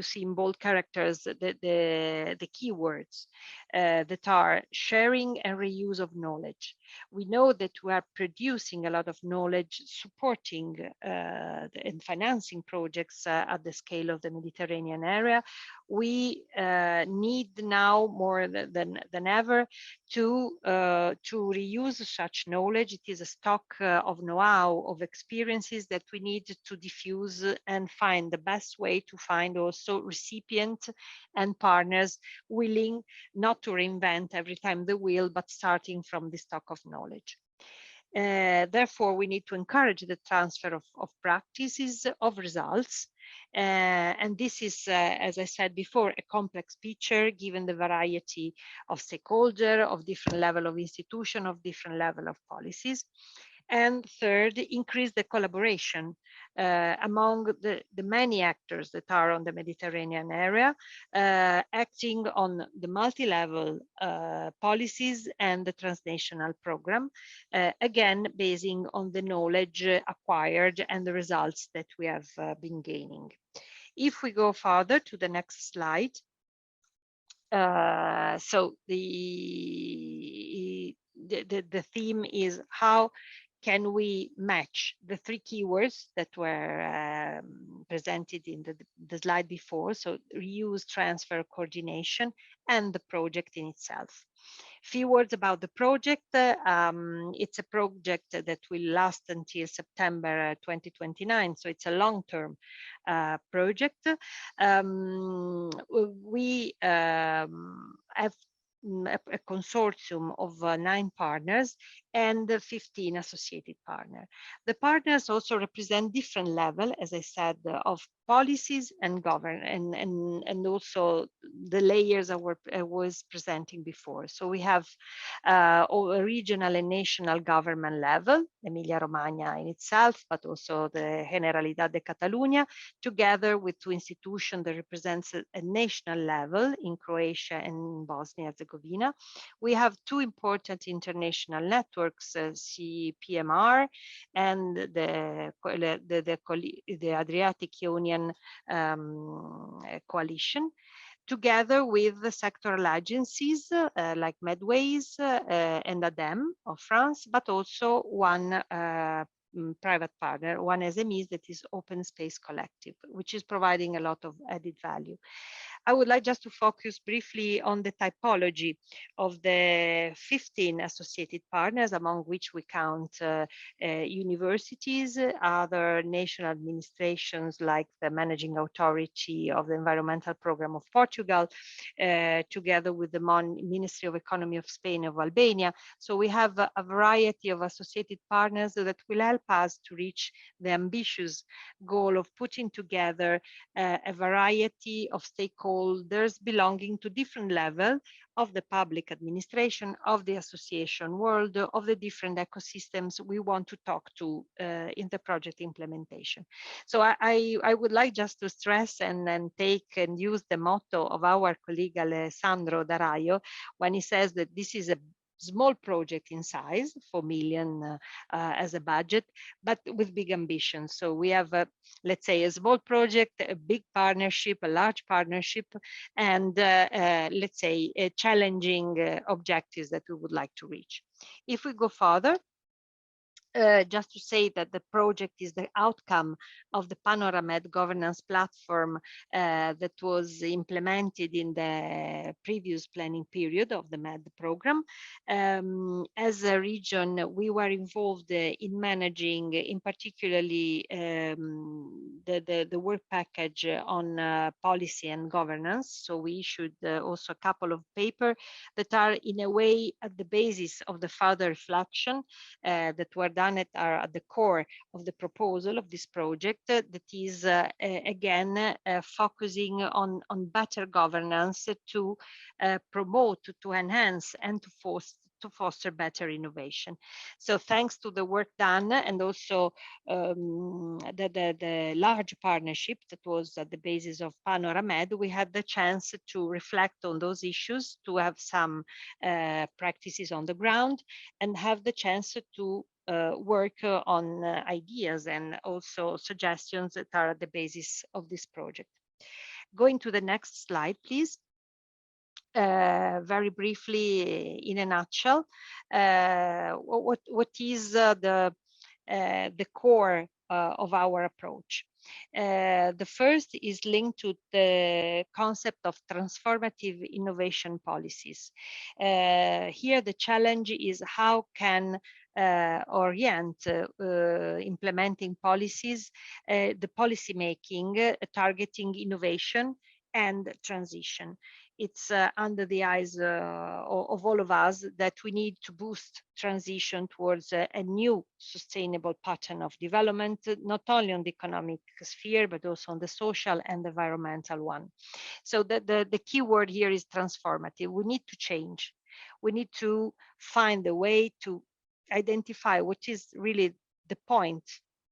E: see in bold characters the keywords that are sharing and reuse of knowledge, We know that we are producing a lot of knowledge supporting and financing projects at the scale of the Mediterranean area. We need now more than ever to reuse such knowledge. It is a stock of know-how, of experiences that we need to diffuse and find the best way to find also recipients and partners willing not to reinvent every time the wheel, but starting from the stock of knowledge. Therefore, we need to encourage the transfer of practices, of results. And this is, as I said before, a complex picture given the variety of stakeholder, of different level of institution, of different level of policies. And third, increase the collaboration among the many actors that are on the Mediterranean area, acting on the multi-level policies and the transnational program, again, basing on the knowledge acquired and the results that we have been gaining. If we go further to the next slide, so the theme is how can we match the three keywords that were presented in the slide before, so reuse, transfer, coordination, and the project in itself. Few words about the project. It's a project that will last until September 2029, so it's a long-term project. We have a consortium of 9 partners and 15 associated partners. The partners also represent different level, as I said, of policies and and also the layers I was presenting before. So we have a regional and national government level, Emilia-Romagna in itself, but also the Generalidad de Catalunya, together with 2 institutions that represents a national level in Croatia and Bosnia-Herzegovina. We have 2 important international networks, CPMR and the Adriatic Union Coalition, together with the sectoral agencies like Medways and ADEME of France, but also one private partner, one SMEs, that is Open Space Collective, which is providing a lot of added value. I would like just to focus briefly on the typology of the 15 associated partners, among which we count universities, other national administrations like the Managing Authority of the Environmental Program of Portugal, together with the Ministry of Economy of Spain of Albania. So we have a variety of associated partners that will help us to reach the ambitious goal of putting together a variety of stakeholders belonging to different levels of the public administration, of the association world, of the different ecosystems we want to talk to in the project implementation. So I would like just to stress and take and use the motto of our colleague Alessandro D'Araio when he says that this is a small project in size, 4 million as a budget, but with big ambitions. So we have, let's say, a small project, a big partnership, a large partnership, and let's say challenging objectives that we would like to reach. If we go further, just to say that the project is the outcome of the Panoramed governance platform that was implemented in the previous planning period of the MED program. As a region, we were involved in managing, in particularly the work package on policy and governance. So we issued also a couple of papers that are in a way at the basis of the further reflection that were done at the core of the proposal of this project, that is again focusing on better governance to promote, to enhance, and to foster better innovation. So thanks to the work done and also the large partnership that was at the basis of Panoramed, we had the chance to reflect on those issues, to have some practices on the ground, and have the chance to work on ideas and also suggestions that are at the basis of this project. Going to the next slide, please. very briefly, in a nutshell, what is the core of our approach. The first is linked to the concept of transformative innovation policies. Here, the challenge is how can orient implementing policies, the policy making, targeting innovation and transition. It's under the eyes of all of us that we need to boost transition towards a new sustainable pattern of development, not only on the economic sphere, but also on the social and environmental one. So the key word here is transformative. We need to change. We need to find a way to identify what is really the point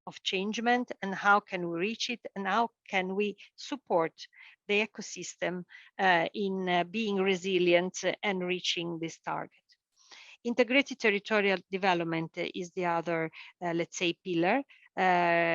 E: of changement and how can we reach it and how can we support the ecosystem in being resilient and reaching this target. Integrated territorial development is the other, let's say, pillar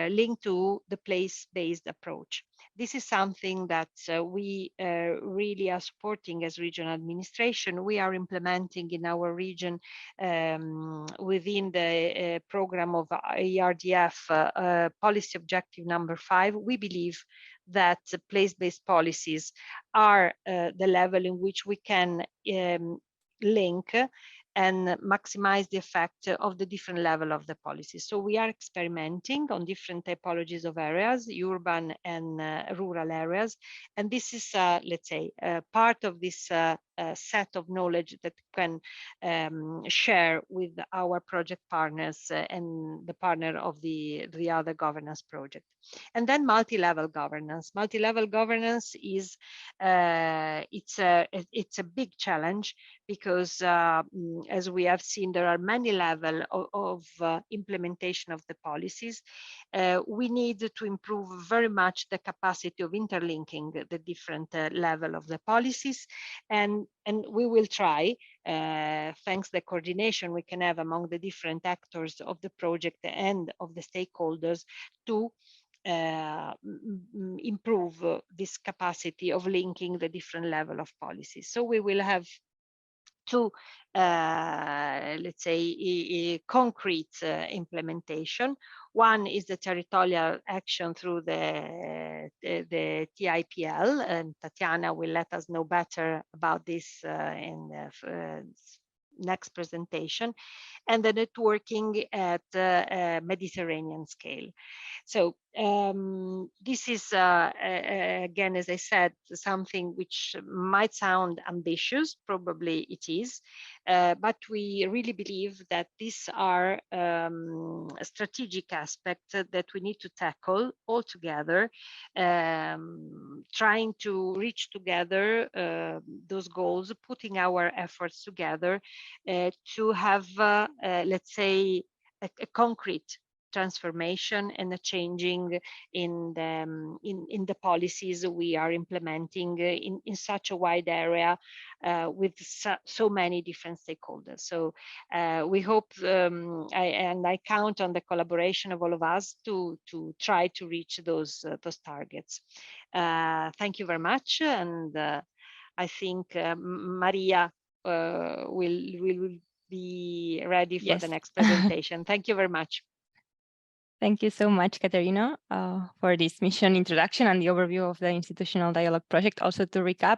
E: linked to the place-based approach. This is something that we really are supporting as regional administration. We are implementing in our region within the program of ERDF policy objective number 5. We believe that place-based policies are the level in which we can link and maximize the effect of the different level of the policy. So we are experimenting on different typologies of areas, urban and rural areas. And this is, let's say, part of this set of knowledge that can share with our project partners and the partner of the other governance project. And then multi-level governance. Multi-level governance is, it's a big challenge because as we have seen, there are many levels of implementation of the policies. We need to improve very much the capacity of interlinking the different level of the policies, and we will try, thanks to the coordination we can have among the different actors of the project and of the stakeholders, to improve this capacity of linking the different level of policies. So we will have two, let's say, a concrete implementation. One is the territorial action through the TIPL, and Tatiana will let us know better about this in the next presentation, and the networking at Mediterranean scale. So this is, again, as I said, something which might sound ambitious, probably it is, but we really believe that these are strategic aspects that we need to tackle all together, trying to reach together those goals, putting our efforts together to have, let's say, a concrete transformation and a changing in the policies we are implementing in such a wide area with so many different stakeholders. So we hope, I count on the collaboration of all of us to try to reach those targets. Thank you very much, and I think Maria will be ready for the next presentation. Thank you very much.
F: Thank you so much, Caterina, for this mission introduction and the overview of the institutional dialogue project. Also to recap,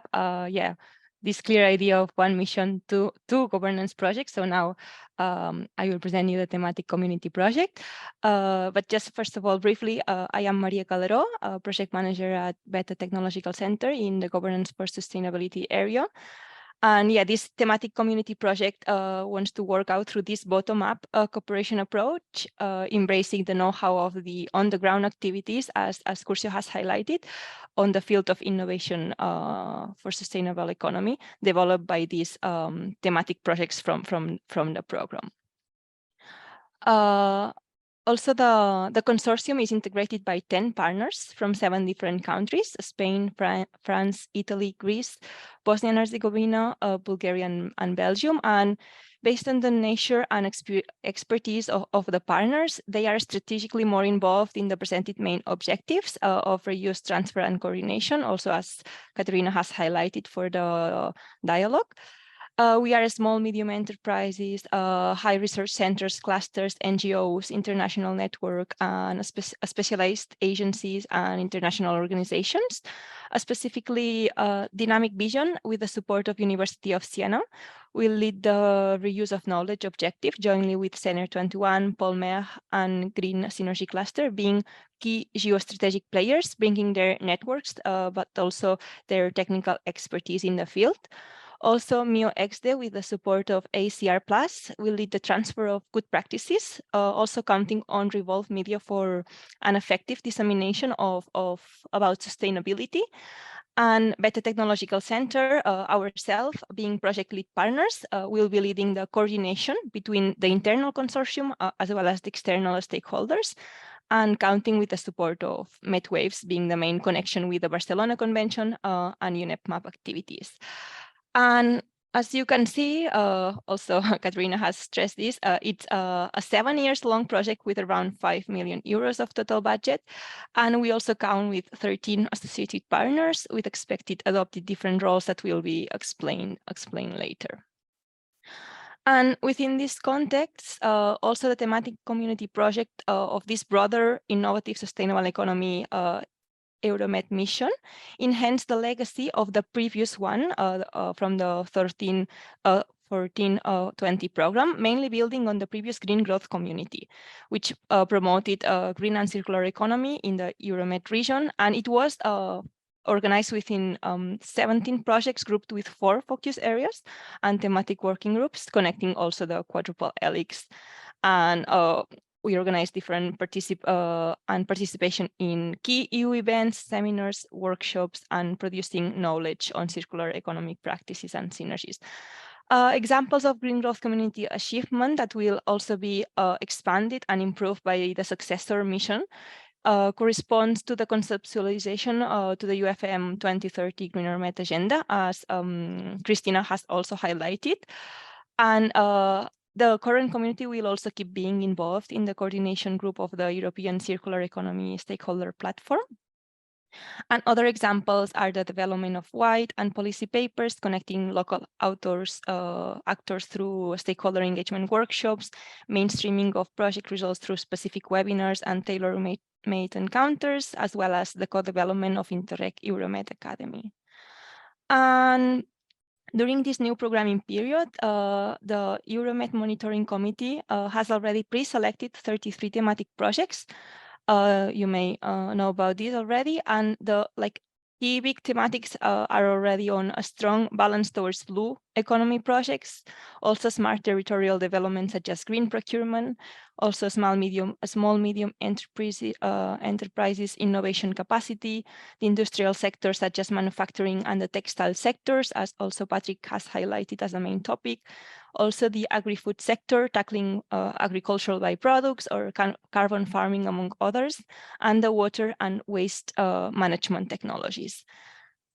F: this clear idea of one mission, two governance projects. So now I will present you the thematic community project. But just first of all, briefly, I am Maria Calero, project manager at Beta Technological Center in the Governance for Sustainability area. And yeah, this thematic community project wants to work out through this bottom-up cooperation approach, embracing the know-how of the on-the-ground activities, as Curcio has highlighted, on the field of innovation for sustainable economy, developed by these thematic projects from the program. Also, the consortium is integrated by 10 partners from 7 different countries: Spain, France, Italy, Greece, Bosnia and Herzegovina, Bulgaria, and Belgium. And Based on the nature and expertise of the partners, they are strategically more involved in the presented main objectives of reuse, transfer, and coordination, also as Katerina has highlighted for the dialogue. We are small, medium enterprises, high research centers, clusters, NGOs, international network, and specialized agencies and international organizations. Specifically, Dynamic Vision, with the support of University of Siena, will lead the reuse of knowledge objective jointly with Senior 21, Polmer, and Green Synergy Cluster, being key geostrategic players, bringing their networks, but also their technical expertise in the field. Also, MIO-XD, with the support of ACR+, will lead the transfer of good practices, also counting on Revolve Media for an effective dissemination of about sustainability. And Beta Technological Center, ourselves, being project lead partners, will be leading the coordination between the internal consortium as well as the external stakeholders, and counting with the support of MedWaves, being the main connection with the Barcelona Convention and UNEP MAP activities. And as you can see, also Katerina has stressed this, it's a 7 years long project with around 5 million euros of total budget. And we also count with 13 associated partners with expected adopted different roles that will be explained later. And within this context, also the thematic community project of this broader innovative sustainable economy Euromed mission enhance the legacy of the previous one from the 14-20 program, mainly building on the previous green growth community, which promoted green and circular economy in the Euromed region. And it was organized within 17 projects grouped with 4 focus areas and thematic working groups, connecting also the quadruple helix. And we organize different participation in key EU events, seminars, workshops, and producing knowledge on circular economic practices and synergies. Examples of green growth community achievement that will also be expanded and improved by the successor mission corresponds to the conceptualization to the UFM 2030 Greener Met agenda, as Christina has also highlighted. And the current community will also keep being involved in the coordination group of the European Circular Economy Stakeholder Platform. And other examples are the development of white and policy papers, connecting local actors through stakeholder engagement workshops, mainstreaming of project results through specific webinars and tailor-made encounters, as well as the co-development of Interreg Euromed Academy. And during this new programming period, the Euromed Monitoring Committee has already pre-selected 33 thematic projects. You may know about this already, and the key big thematics are already on a strong balance towards blue economy projects, also smart territorial development such as green procurement, also small medium enterprises innovation capacity, the industrial sectors such as manufacturing and the textile sectors, as also Patrick has highlighted as a main topic. Also the agri-food sector, tackling agricultural byproducts or carbon farming, among others, and the water and waste management technologies.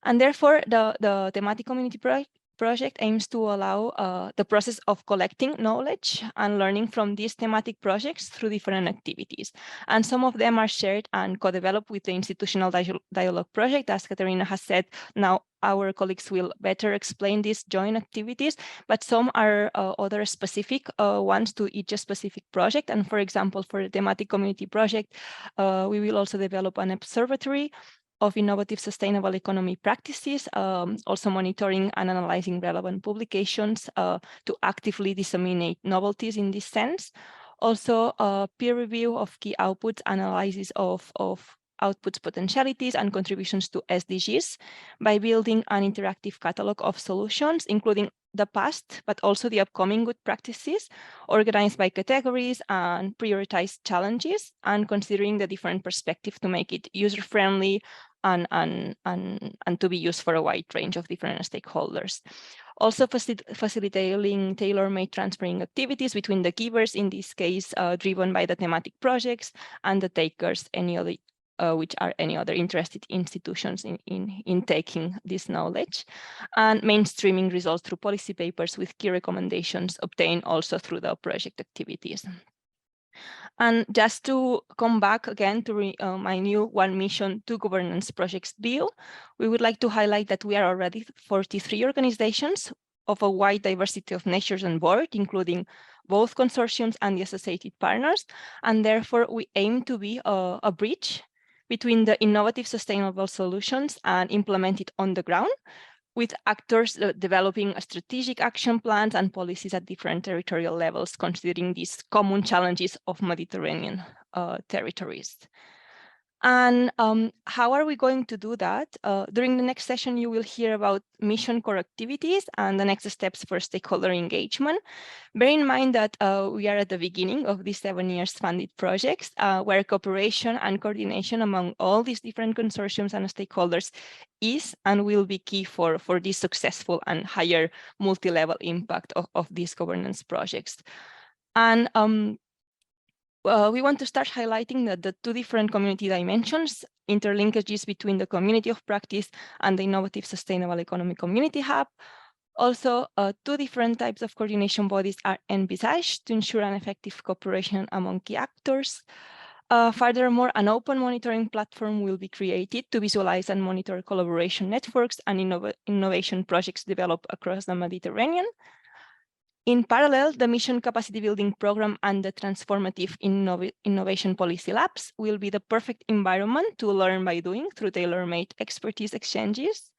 F: And therefore, the thematic community project aims to allow the process of collecting knowledge and learning from these thematic projects through different activities. And some of them are shared and co-developed with the institutional dialogue project. As Katerina has said, now our colleagues will better explain these joint activities, but some are other specific ones to each specific project. And for example, for the thematic community project, we will also develop an observatory of innovative sustainable economy practices, also monitoring and analyzing relevant publications to actively disseminate novelties in this sense. Also, peer review of key outputs, analysis of outputs potentialities and contributions to SDGs by building an interactive catalog of solutions, including the past, but also the upcoming good practices, organized by categories and prioritized challenges, and considering the different perspectives to make it user-friendly and to be used for a wide range of different stakeholders. Also facilitating tailor-made transferring activities between the givers, in this case, driven by the thematic projects, and the takers, which are any other interested institutions in taking this knowledge, and mainstreaming results through policy papers with key recommendations obtained also through the project activities. And just to come back again to my new One Mission, Two Governance projects view, we would like to highlight that we are already 43 organizations of a wide diversity of natures on board, including both consortiums and the associated partners. And therefore, we aim to be a bridge between the innovative sustainable solutions and implemented on the ground, with actors developing strategic action plans and policies at different territorial levels, considering these common challenges of Mediterranean territories. And how are we going to do that? During the next session, you will hear about mission core activities and the next steps for stakeholder engagement. Bear in mind that we are at the beginning of these 7 years funded projects, where cooperation and coordination among all these different consortiums and stakeholders is and will be key for this successful and higher multi-level impact of these governance projects. And we want to start highlighting the two different community dimensions, interlinkages between the community of practice and the innovative sustainable economy community hub. Also, two different types of coordination bodies are envisaged to ensure an effective cooperation among key actors. Furthermore, an open monitoring platform will be created to visualize and monitor collaboration networks and innovation projects developed across the Mediterranean. In parallel, the Mission Capacity Building Program and the Transformative Innovation Policy Labs will be the perfect environment to learn by doing through tailor-made expertise exchanges.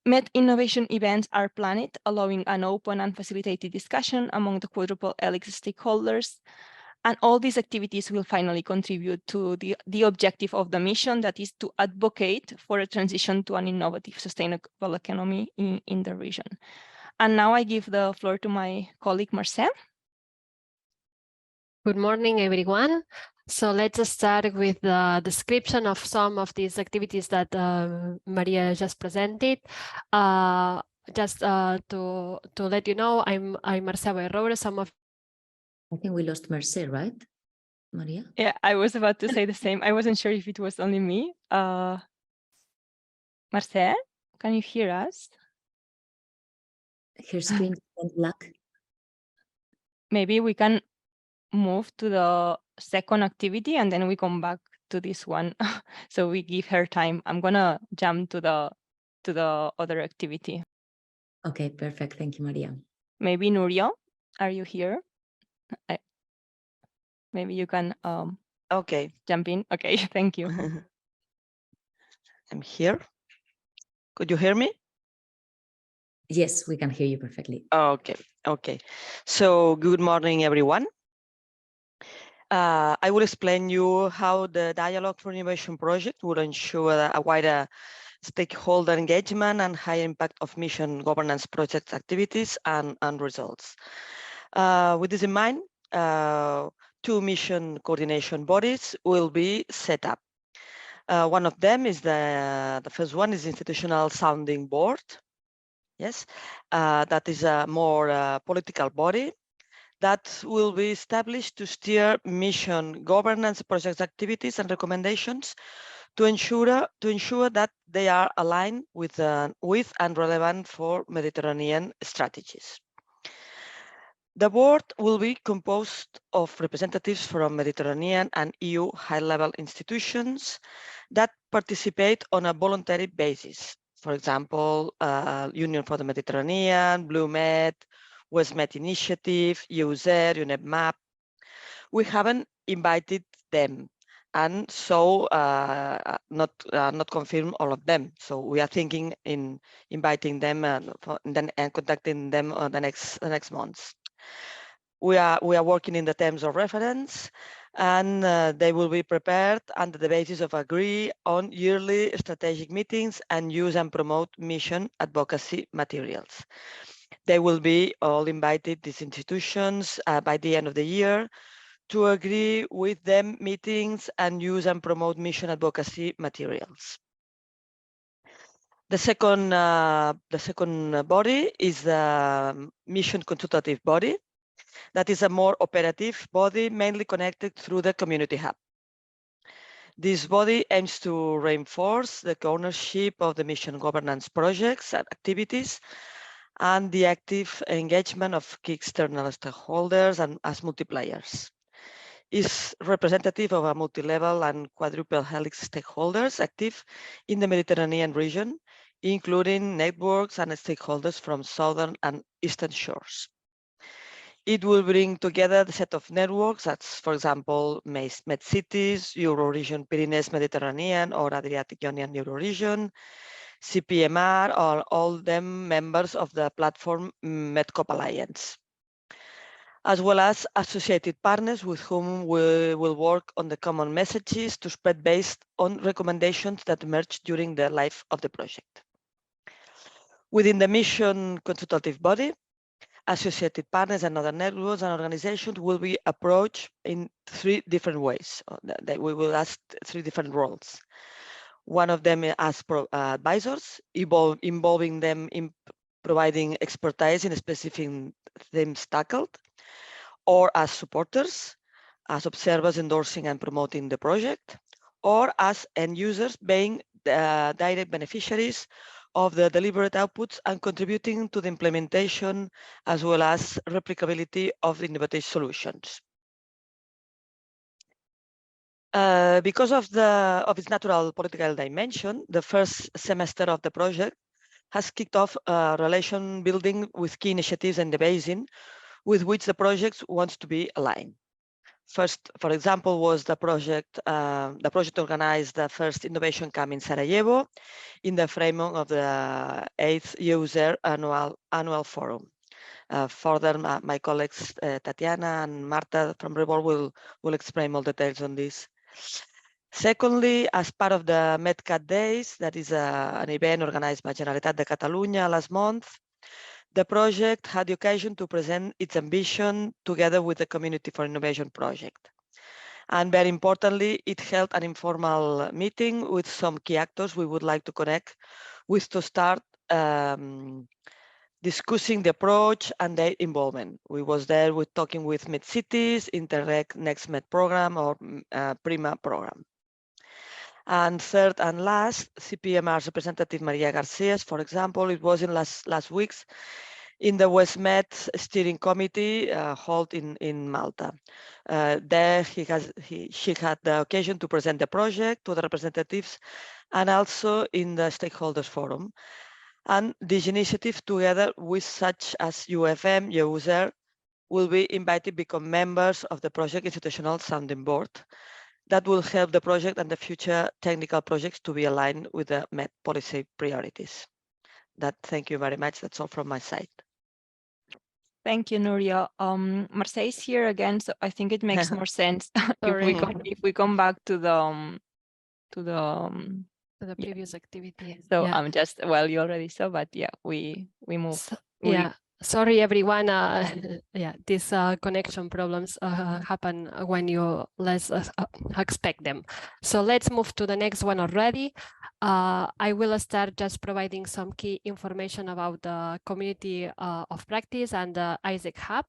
F: Med innovation events are planned, allowing an open and facilitated discussion among the quadruple helix stakeholders. And all these activities will finally contribute to the objective of the mission, that is to advocate for a transition to an innovative, sustainable economy in the region. And now I give the floor to my colleague, Marcel.
G: Good morning, everyone. So let's start with the description of some of these activities that Maria just presented. Just to let you know, I'm Marcel Herrera.
A: I think we lost Merced, right, Maria?
F: Yeah, I was about to say the same. I wasn't sure if it was only me. Marcel, can you hear us?
A: Her screen went black.
F: Maybe we can move to the second activity and then we come back to this one. So we give her time. I'm gonna jump to the other activity.
A: Okay, perfect. Thank you, Maria.
F: Maybe Nuria, are you here? Maybe you can
H: Okay.
F: jump in. Okay, thank you.
H: I'm here. Could you hear me?
A: Yes, we can hear you perfectly.
H: Okay. So good morning, everyone. I will explain you how the Dialogue for Innovation project will ensure a wider stakeholder engagement and high impact of mission governance project activities and results. With this in mind, two mission coordination bodies will be set up. One of them is the first one is Institutional Sounding Board. Yes, that is a more political body that will be established to steer mission governance project activities and recommendations to ensure that they are aligned with and relevant for Mediterranean strategies. The board will be composed of representatives from Mediterranean and EU high-level institutions that participate on a voluntary basis. For example, Union for the Mediterranean, Blue Med, West Med Initiative, USER, UNEP MAP. We haven't invited them, and so not confirmed all of them. So we are thinking in inviting them and contacting them the next months. We are working in the terms of reference, and they will be prepared under the basis of agree on yearly strategic meetings and use and promote mission advocacy materials. They will be all invited, these institutions, by the end of the year to agree with them meetings and use and promote mission advocacy materials. The second body is the mission consultative body. That is a more operative body, mainly connected through the community hub. This body aims to reinforce the ownership of the mission governance projects and activities and the active engagement of key external stakeholders and as multipliers. Is representative of a multi-level and quadruple helix stakeholders active in the Mediterranean region, including networks and stakeholders from southern and eastern shores. It will bring together the set of networks that's, for example, MedCities, Euroregion Pyrenees Mediterranean or Adriatic Ionian Euroregion, CPMR, or all them members of the platform MedCop Alliance, as well as associated partners with whom we will work on the common messages to spread based on recommendations that emerge during the life of the project. Within the mission consultative body, associated partners and other networks and organizations will be approached in 3 different ways. We will ask 3 different roles. One of them as advisors, involving them in providing expertise in specific themes tackled, or as supporters, as observers endorsing and promoting the project, or as end users being the direct beneficiaries of the deliberate outputs and contributing to the implementation as well as replicability of innovative solutions. Because of its natural political dimension, the first semester of the project has kicked off relation building with key initiatives in the basin with which the project wants to be aligned. First, for example, was the project organized the first innovation camp in Sarajevo in the framework of the 8th user annual forum. Further, my colleagues Tatiana and Marta from Rebor will explain more details on this. Secondly, as part of the MedCat Days, that is an event organized by Generalitat de Catalunya last month, the project had the occasion to present its ambition together with the Community for Innovation project. And very importantly, it held an informal meeting with some key actors we would like to connect with to start discussing the approach and their involvement. We was there with talking with MedCities, Interreg NextMed program or Prima program. And third and last, CPMR's representative Maria Garcia, for example, it was in last weeks in the WestMed steering committee held in Malta. There she had the occasion to present the project to the representatives and also in the stakeholders forum. And this initiative, together with such as UFM, user, will be invited to become members of the project institutional sounding board that will help the project and the future technical projects to be aligned with the Med policy priorities. Thank you very much. That's all from my side.
F: Thank you, Nuria. Marcia is here again, so I think it makes more sense if we come back to the
G: previous activity.
F: So I'm just you already saw, but yeah, we move.
G: So, sorry everyone. These connection problems happen when you less expect them. So let's move to the next one already. I will start just providing some key information about the community of practice and the ISEC Hub.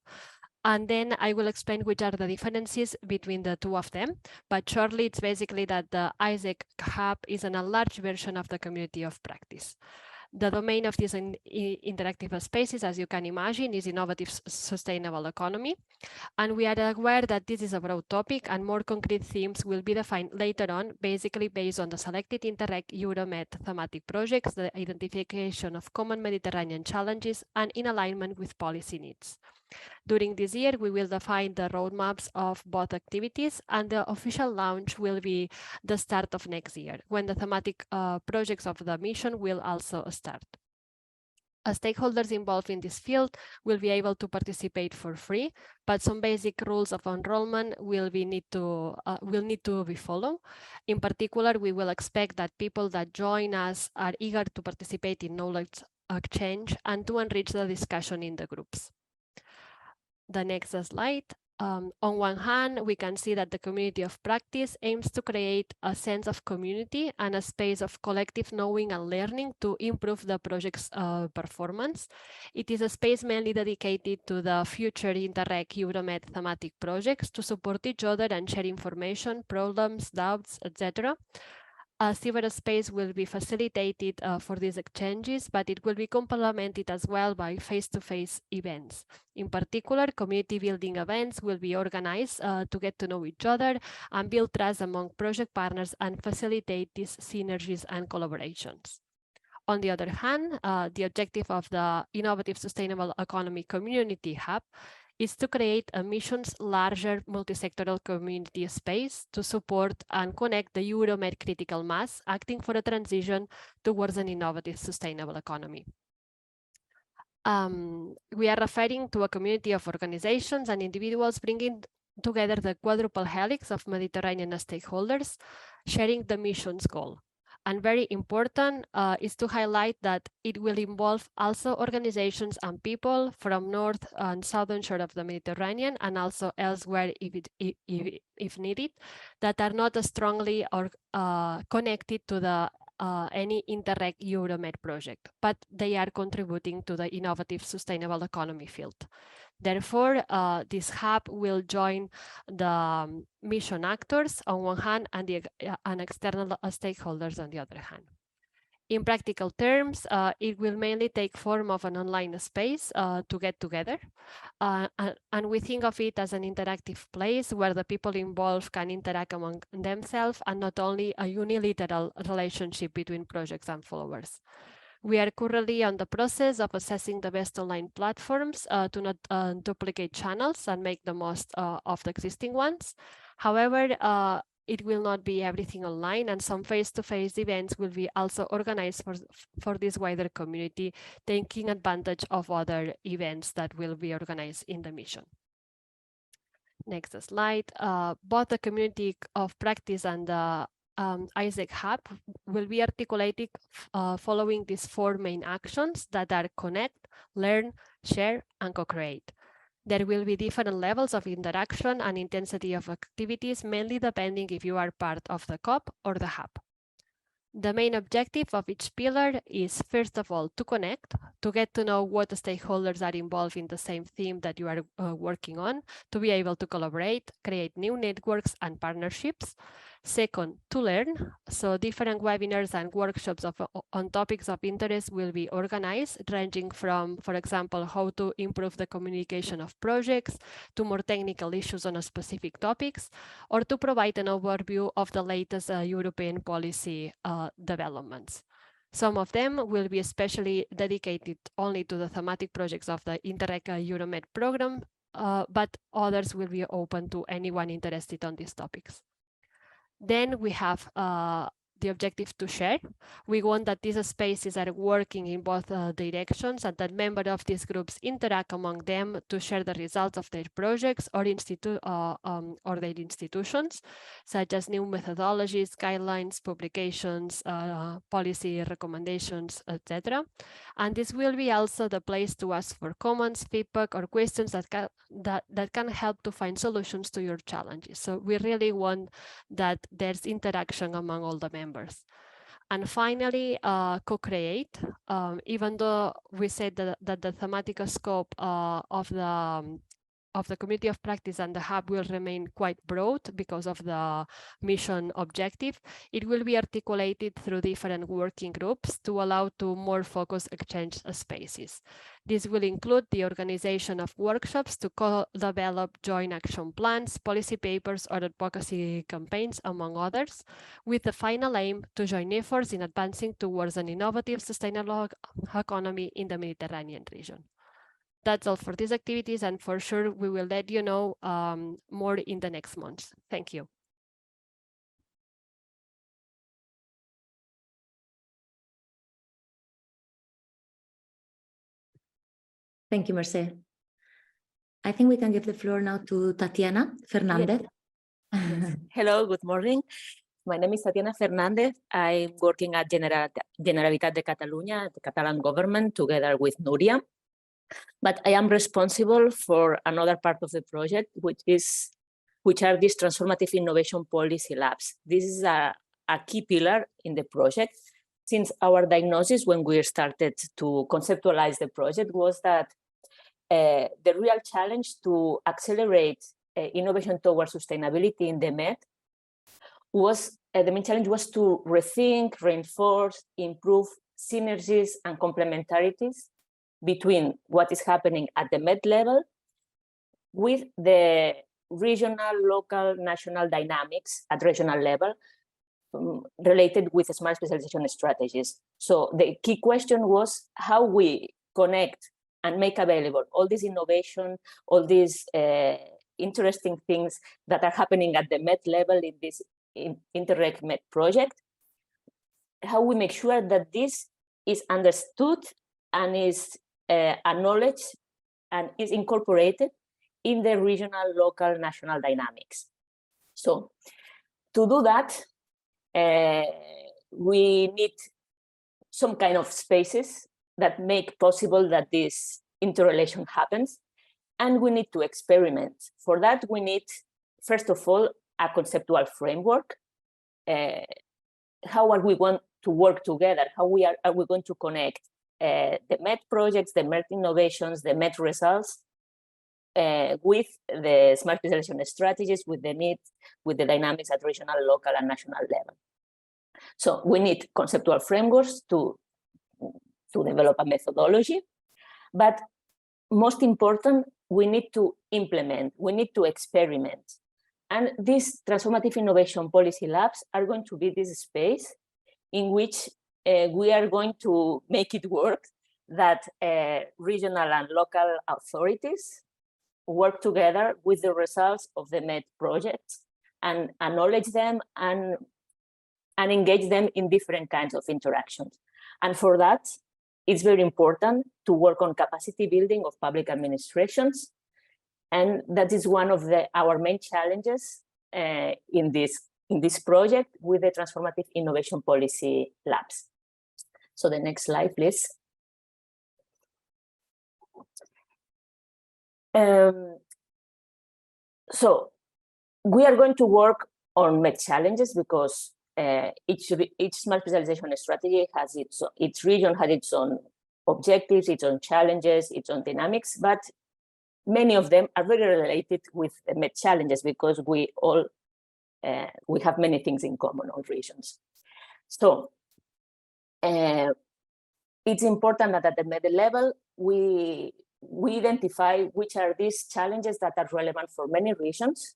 G: And then I will explain which are the differences between the 2 of them. But shortly, it's basically that the ISEC Hub is an enlarged version of the community of practice. The domain of these interactive spaces, as you can imagine, is innovative sustainable economy. And we are aware that this is a broad topic and more concrete themes will be defined later on, basically based on the selected Interreg Euromed thematic projects, the identification of common Mediterranean challenges, and in alignment with policy needs. During this year, we will define the roadmaps of both activities, and the official launch will be the start of next year, when the thematic projects of the mission will also start. Stakeholders involved in this field will be able to participate for free, but some basic rules of enrollment will need to be followed. In particular, we will expect that people that join us are eager to participate in knowledge exchange and to enrich the discussion in the groups. The next slide. On one hand, we can see that the community of practice aims to create a sense of community and a space of collective knowing and learning to improve the project's performance. It is a space mainly dedicated to the future Interreg Euromed thematic projects to support each other and share information, problems, doubts, etc. A cyberspace will be facilitated for these exchanges, but it will be complemented as well by face-to-face events. In particular, community building events will be organized to get to know each other and build trust among project partners and facilitate these synergies and collaborations. On the other hand, the objective of the Innovative Sustainable Economy Community Hub is to create a mission's larger multi-sectoral community space to support and connect the Euromed critical mass, acting for a transition towards an innovative sustainable economy. We are referring to a community of organizations and individuals bringing together the quadruple helix of Mediterranean stakeholders, sharing the mission's goal. And very important is to highlight that it will involve also organizations and people from north and southern shore of the Mediterranean and also elsewhere if needed, that are not strongly or connected to the any Interreg Euromed project, but they are contributing to the innovative sustainable economy field. Therefore, this hub will join the mission actors on one hand and the external stakeholders on the other hand. In practical terms, it will mainly take form of an online space to get together. And we think of it as an interactive place where the people involved can interact among themselves and not only a unilateral relationship between projects and followers. We are currently on the process of assessing the best online platforms to not duplicate channels and make the most of the existing ones. However, it will not be everything online, and some face-to-face events will be also organized for this wider community, taking advantage of other events that will be organized in the mission. Next slide. Both the community of practice and the ISEC Hub will be articulated following these four main actions that are connect, learn, share, and co-create. There will be different levels of interaction and intensity of activities, mainly depending if you are part of the COP or the Hub. The main objective of each pillar is, first of all, to connect, to get to know what the stakeholders are involved in the same theme that you are working on, to be able to collaborate, create new networks and partnerships. Second, to learn. So different webinars and workshops on topics of interest will be organized, ranging from, for example, how to improve the communication of projects, to more technical issues on specific topics, or to provide an overview of the latest European policy developments. Some of them will be especially dedicated only to the thematic projects of the Interreg Euromed program, but others will be open to anyone interested on these topics. Then we have the objective to share. We want that these spaces are working in both directions and that members of these groups interact among them to share the results of their projects or their institutions, such as new methodologies, guidelines, publications, policy recommendations, etc. And this will be also the place to ask for comments, feedback, or questions that can help to find solutions to your challenges. So we really want that there's interaction among all the members. And finally, co-create. Even though we said that the thematic scope of the community of practice and the hub will remain quite broad because of the mission objective, it will be articulated through different working groups to allow to more focused exchange spaces. This will include the organization of workshops to co-develop joint action plans, policy papers, or advocacy campaigns, among others, with the final aim to join efforts in advancing towards an innovative, sustainable economy in the Mediterranean region. That's all for these activities, and for sure we will let you know more in the next months. Thank you.
A: Thank you, Mercè. I think we can give the floor now to Tatiana Fernandez.
I: Yes. Hello, good morning. My name is Tatiana Fernandez. I'm working at Generalitat de Catalunya, the Catalan government, together with Núria. But I am responsible for another part of the project, which are these transformative innovation policy labs. This is a key pillar in the project, since our diagnosis when we started to conceptualize the project was that the real challenge to accelerate innovation towards sustainability in the Med was, the main challenge was to rethink, reinforce, improve synergies and complementarities between what is happening at the Med level with the regional, local, national dynamics at regional level related with smart specialization strategies. So the key question was how we connect and make available all this innovation, all these interesting things that are happening at the Med level in this Interreg Med project, how we make sure that this is understood and is acknowledged and is incorporated in the regional, local, national dynamics. So to do that, we need some kind of spaces that make possible that this interrelation happens, and we need to experiment. For that, we need, first of all, a conceptual framework. How are we going to work together? How are we going to connect the Med projects, the Med innovations, the Med results with the smart specialization strategies, with the needs, with the dynamics at regional, local, and national level. So we need conceptual frameworks to develop a methodology, but most important, we need to implement, we need to experiment. And these transformative innovation policy labs are going to be this space in which we are going to make it work, that regional and local authorities work together with the results of the Med projects and acknowledge them and engage them in different kinds of interactions. And for that, it's very important to work on capacity building of public administrations. And that is one of our main challenges in this project with the transformative innovation policy labs. So the next slide, please. So we are going to work on Med challenges because each smart specialization strategy has its region has its own objectives, its own challenges, its own dynamics, but many of them are very related with Med challenges because we have many things in common, all regions. So it's important that at the Med level, we identify which are these challenges that are relevant for many regions,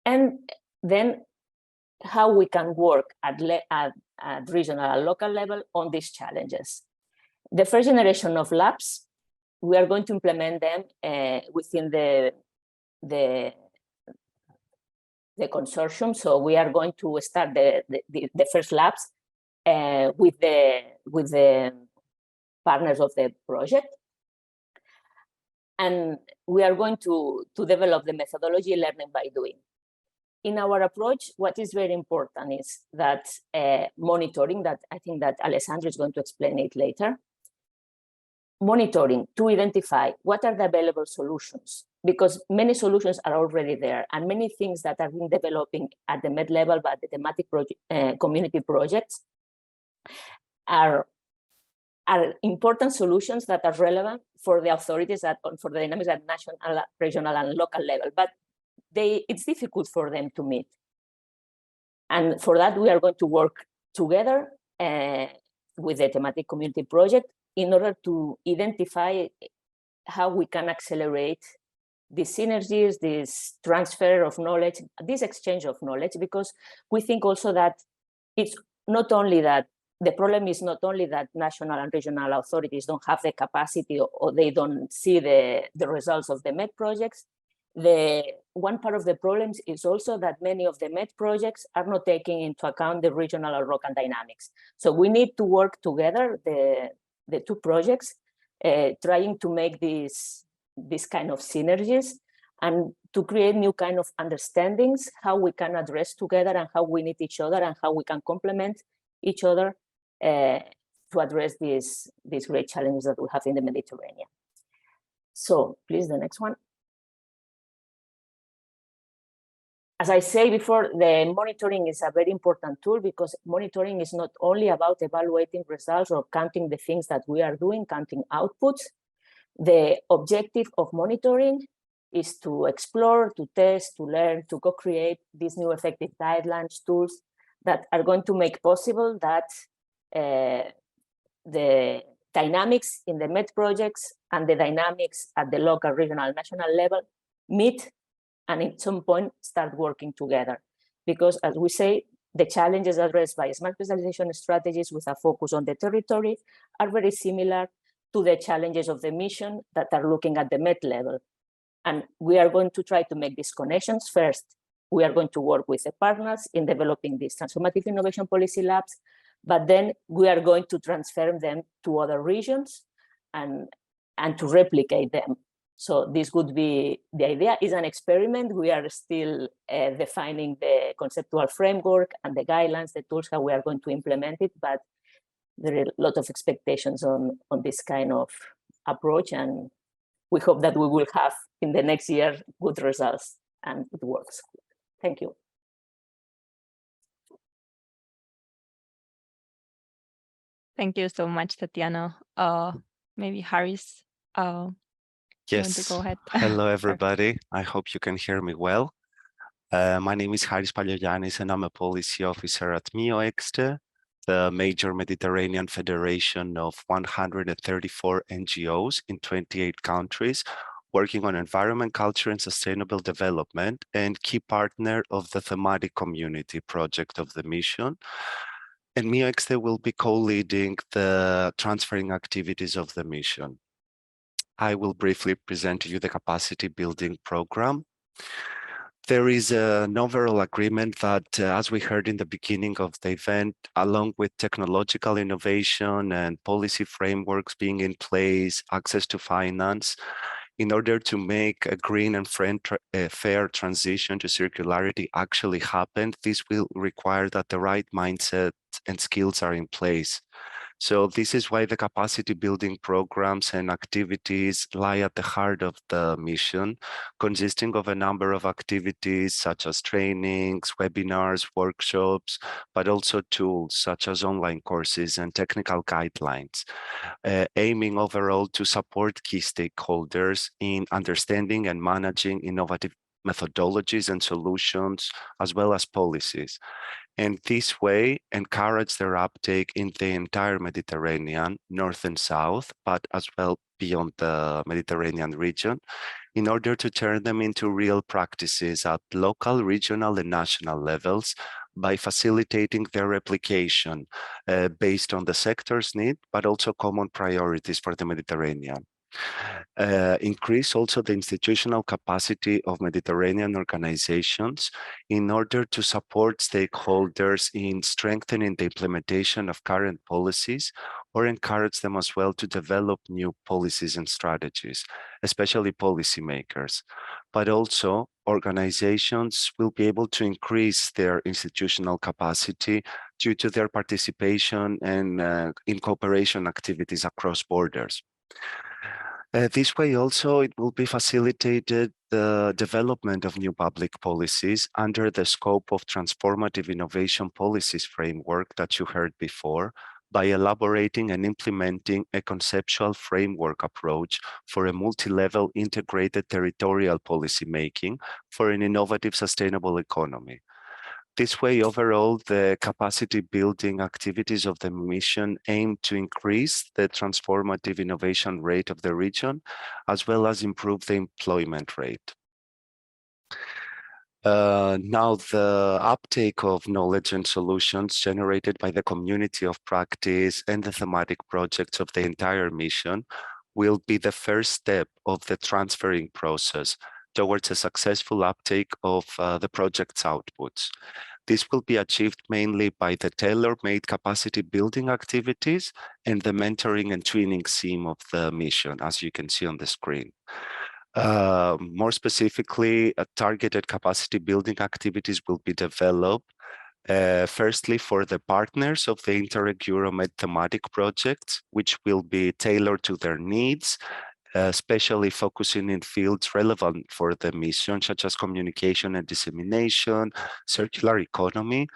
I: and then how we can work at regional and local level on these challenges. The first generation of labs, we are going to implement them within the consortium. So we are going to start the first labs with the partners of the project. And we are going to develop the methodology learning by doing. In our approach, what is very important is that monitoring, that I think that Alessandro is going to explain it later. Monitoring to identify what are the available solutions, because many solutions are already there and many things that are being developing at the Med level, but the thematic community projects are important solutions that are relevant for the authorities, for the dynamics at national, regional, and local level, but it's difficult for them to meet. And for that, we are going to work together with the thematic community project in order to identify how we can accelerate these synergies, this transfer of knowledge, this exchange of knowledge, because we think also that it's not only that the problem is not only that national and regional authorities don't have the capacity or they don't see the results of the Med projects. One part of the problems is also that many of the Med projects are not taking into account the regional or local dynamics. So we need to work together, the two projects, trying to make this kind of synergies and to create new kind of understandings, how we can address together and how we need each other and how we can complement each other address these great challenges that we have in the Mediterranean. So please, the next one. As I say before, the monitoring is a very important tool because monitoring is not only about evaluating results or counting the things that we are doing, counting outputs. The objective of monitoring is to explore, to test, to learn, to co-create these new effective guidelines, tools that are going to make possible that the dynamics in the MET projects and the dynamics at the local, regional, national level meet and at some point start working together. Because as we say, the challenges addressed by smart specialization strategies with a focus on the territory are very similar to the challenges of the mission that are looking at the MET level. And we are going to try to make these connections. First, we are going to work with the partners in developing these transformative innovation policy labs, but then we are going to transfer them to other regions and to replicate them. So this would be the idea. Is an experiment. We are still defining the conceptual framework and the guidelines, the tools, how we are going to implement it, but there are a lot of expectations on this kind of approach, and we hope that we will have in the next year good results and it works. Thank you.
F: Thank you so much, Tatiana. Maybe Haris,
J: Yes.
F: want to go ahead?
J: Hello, everybody. I hope you can hear me well. My name is Haris Paliogiannis, and I'm a policy officer at MIOEXTE, the major Mediterranean federation of 134 NGOs in 28 countries, working on environment, culture, and sustainable development, and key partner of the thematic community project of the mission. And MIOEXTE will be co-leading the transferring activities of the mission. I will briefly present to you the capacity building program. There is an overall agreement that, as we heard in the beginning of the event, along with technological innovation and policy frameworks being in place, access to finance, in order to make a green and fair transition to circularity actually happen, this will require that the right mindset and skills are in place. So this is why the capacity building programs and activities lie at the heart of the mission, consisting of a number of activities such as trainings, webinars, workshops, but also tools such as online courses and technical guidelines, aiming overall to support key stakeholders in understanding and managing innovative methodologies and solutions, as well as policies. And this way encourage their uptake in the entire Mediterranean, north and south, but as well beyond the Mediterranean region, in order to turn them into real practices at local, regional, and national levels by facilitating their replication based on the sector's need, but also common priorities for the Mediterranean. Increase also the institutional capacity of Mediterranean organizations in order to support stakeholders in strengthening the implementation of current policies, or encourage them as well to develop new policies and strategies, especially policymakers. But also organizations will be able to increase their institutional capacity due to their participation and in cooperation activities across borders. This way also, it will be facilitated the development of new public policies under the scope of transformative innovation policies framework that you heard before, by elaborating and implementing a conceptual framework approach for a multi-level integrated territorial policy making for an innovative sustainable economy. This way, overall, the capacity building activities of the mission aim to increase the transformative innovation rate of the region, as well as improve the employment rate. Now, the uptake of knowledge and solutions generated by the community of practice and the thematic projects of the entire mission will be the first step of the transferring process towards a successful uptake of the project's outputs. This will be achieved mainly by the tailor-made capacity building activities and the mentoring and twinning theme of the mission, as you can see on the screen. More specifically, targeted capacity building activities will be developed Firstly, for the partners of the Interreg Euromed thematic projects, which will be tailored to their needs, especially focusing in fields relevant for the mission, such as communication and dissemination, circular economy,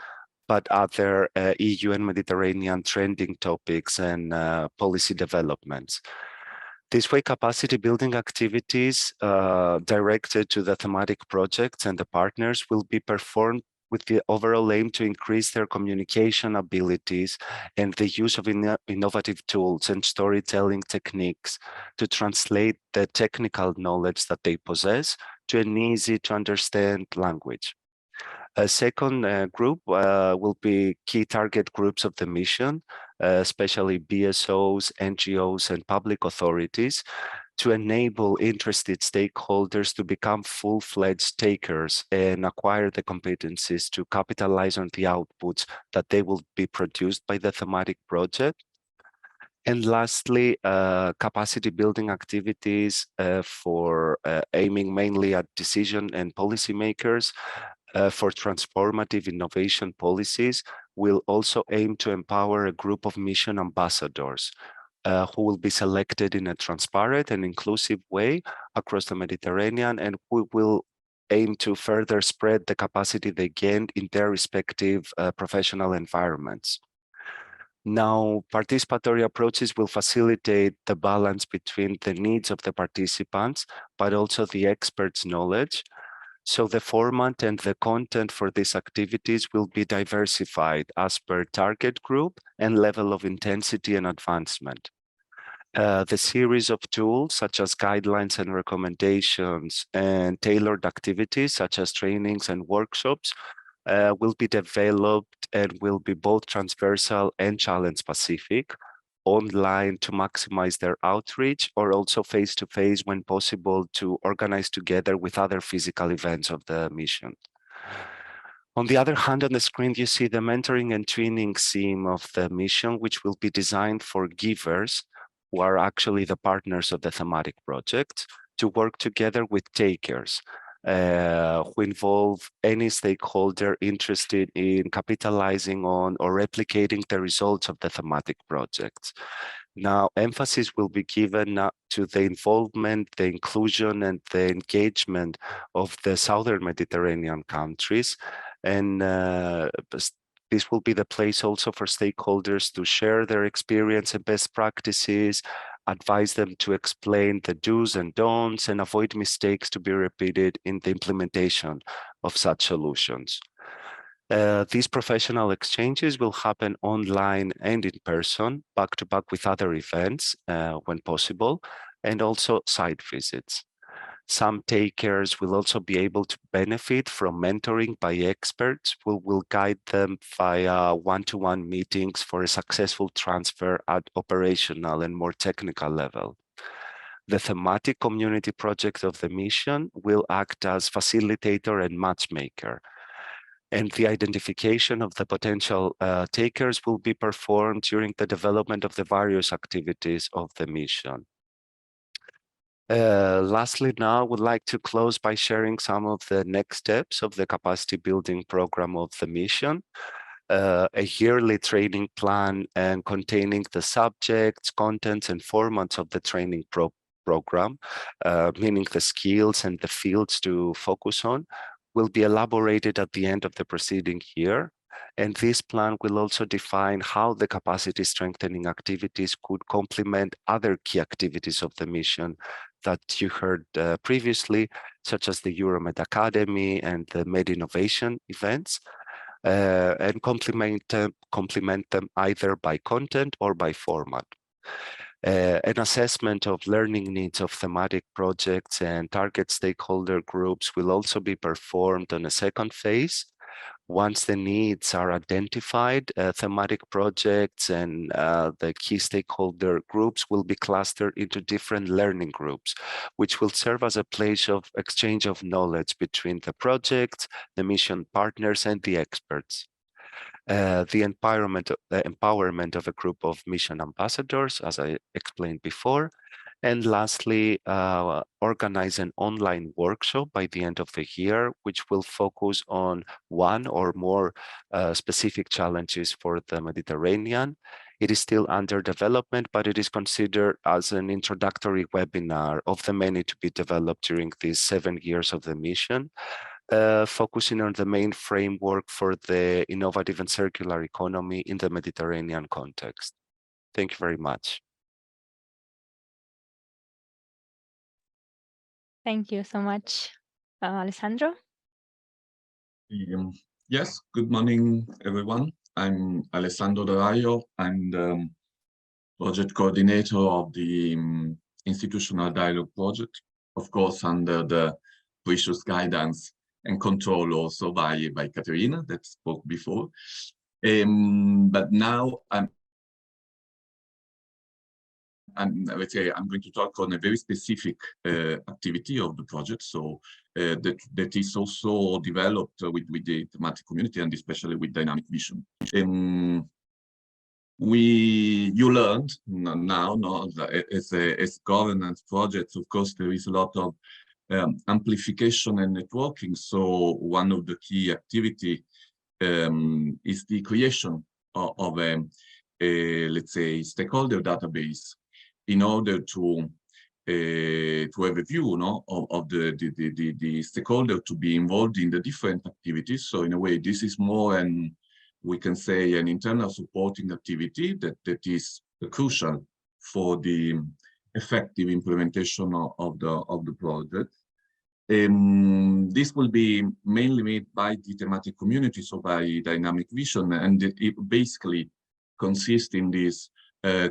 J: but other EU and Mediterranean trending topics and policy developments. This way, capacity building activities directed to the thematic projects and the partners will be performed with the overall aim to increase their communication abilities and the use of innovative tools and storytelling techniques to translate the technical knowledge that they possess to an easy to understand language. A second group will be key target groups of the mission, especially BSOs, NGOs, and public authorities, to enable interested stakeholders to become full-fledged takers and acquire the competencies to capitalize on the outputs that they will be produced by the thematic project. And lastly, capacity building activities for aiming mainly at decision and policymakers for transformative innovation policies will also aim to empower a group of mission ambassadors who will be selected in a transparent and inclusive way across the Mediterranean, and who will aim to further spread the capacity they gained in their respective professional environments. Now, participatory approaches will facilitate the balance between the needs of the participants, but also the experts' knowledge. So the format and the content for these activities will be diversified as per target group and level of intensity and advancement. The series of tools such as guidelines and recommendations and tailored activities such as trainings and workshops will be developed and will be both transversal and challenge specific, online to maximize their outreach, or also face-to-face when possible to organize together with other physical events of the mission. On the other hand, on the screen, you see the mentoring and training theme of the mission, which will be designed for givers, who are actually the partners of the thematic project, to work together with takers, who involve any stakeholder interested in capitalizing on or replicating the results of the thematic projects. Now, emphasis will be given to the involvement, the inclusion, and the engagement of the Southern Mediterranean countries. And this will be the place also for stakeholders to share their experience and best practices, advise them to explain the do's and don'ts, and avoid mistakes to be repeated in the implementation of such solutions. These professional exchanges will happen online and in person, back to back with other events when possible, and also site visits. Some takers will also be able to benefit from mentoring by experts who will guide them via one-to-one meetings for a successful transfer at operational and more technical level. The thematic community project of the mission will act as facilitator and matchmaker, and the identification of the potential takers will be performed during the development of the various activities of the mission. Lastly, now I would like to close by sharing some of the next steps of the capacity building program of the mission. A yearly training plan and containing the subjects, contents, and formats of the training program, meaning the skills and the fields to focus on, will be elaborated at the end of the preceding year. And this plan will also define how the capacity strengthening activities could complement other key activities of the mission that you heard previously, such as the Euromed Academy and the Med Innovation events, and complement them either by content or by format. An assessment of learning needs of thematic projects and target stakeholder groups will also be performed on a second phase. Once the needs are identified, thematic projects and the key stakeholder groups will be clustered into different learning groups, which will serve as a place of exchange of knowledge between the projects, the mission partners, and the experts. The empowerment of a group of mission ambassadors, as I explained before, And lastly, organize an online workshop by the end of the year, which will focus on one or more specific challenges for the Mediterranean. It is still under development, but it is considered as an introductory webinar of the many to be developed during these 7 years of the mission, focusing on the main framework for the innovative and circular economy in the Mediterranean context. Thank you very much.
F: Thank you so much, Alessandro.
K: Yes, good morning, everyone. I'm Alessandro De Raio. I'm the project coordinator of the Institutional Dialogue Project, of course, under the precious guidance and control also by Caterina that spoke before. But now let's say I'm going to talk on a very specific activity of the project. So that is also developed with the thematic community and especially with dynamic vision. You learned now, no, as governance projects, of course, there is a lot of amplification and networking. So one of the key activity is the creation of a let's say stakeholder database in order to have a view, no, of the stakeholder to be involved in the different activities. So in a way, this is more we can say an internal supporting activity that is crucial for the effective implementation of the project. This will be mainly made by the thematic community, so by dynamic vision, and it basically consists in this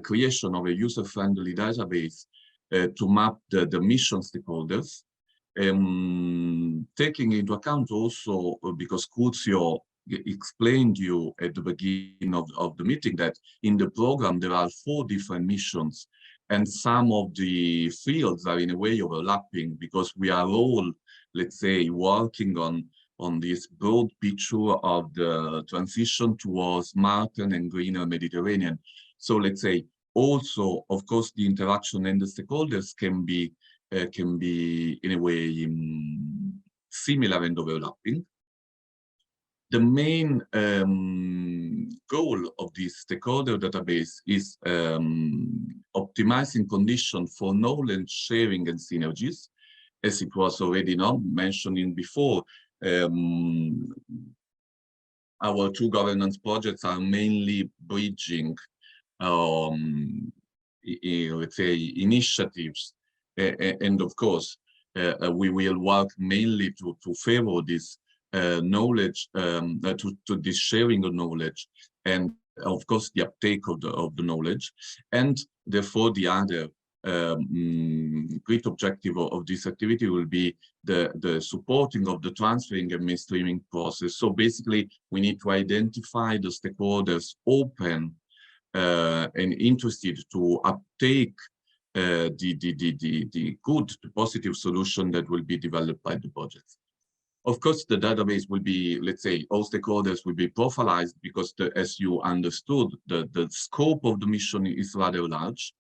K: creation of a user-friendly database to map the mission stakeholders, taking into account also, because Curzio explained you at the beginning of the meeting that in the program there are 4 different missions, and some of the fields are in a way overlapping because we are all, let's say, working on this broad picture of the transition towards smarter and greener Mediterranean. So let's say also, of course, the interaction and the stakeholders can be in a way similar and overlapping. The main goal of this stakeholder database is optimizing conditions for knowledge sharing and synergies, as it was already mentioning before. Our 2 governance projects are mainly bridging, let's say, initiatives, and of course, we will work mainly to favor this knowledge, to this sharing of knowledge, and of course the uptake of the knowledge, and therefore the other great objective of this activity will be the supporting of the transferring and mainstreaming process. So basically, we need to identify the stakeholders open and interested to uptake the positive solution that will be developed by the project. Of course, the database will be, let's say, all stakeholders will be profilized because, as you understood, the scope of the mission is rather large.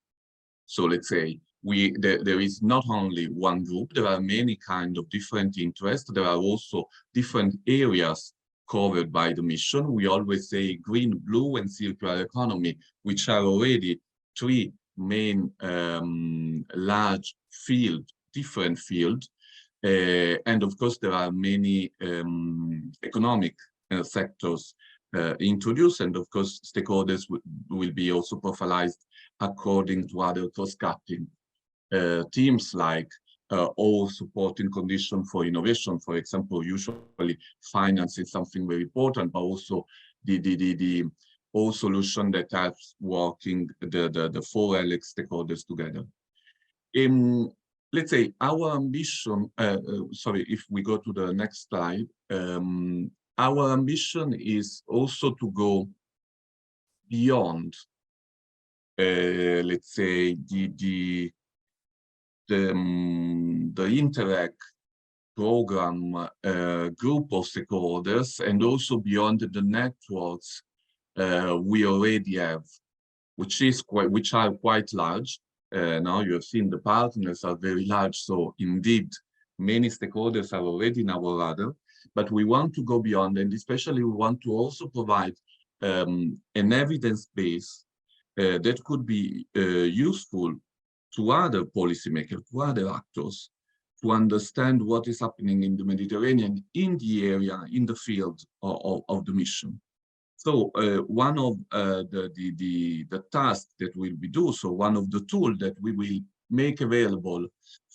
K: So let's say there is not only one group, there are many kinds of different interests. There are also different areas covered by the mission. We always say green, blue, and circular economy, which are already 3 main large different fields. And of course, there are many economic sectors introduced, and of course, stakeholders will be also profilized according to other cost-cutting themes, like all supporting conditions for innovation. For example, usually finance is something very important, but also the all solution that has working the 4 LX stakeholders together. Let's say our ambition, sorry, if we go to the next slide, our ambition is also to go beyond, let's say, the Interreg program group of stakeholders, and also beyond the networks we already have, which are quite large. Now you have seen the partners are very large, so indeed many stakeholders are already in our radar, but we want to go beyond, and especially we want to also provide an evidence base that could be useful to other policymakers, to other actors, to understand what is happening in the Mediterranean, in the area, in the field of the mission. So one of the tasks that will be do, so one of the tools that we will make available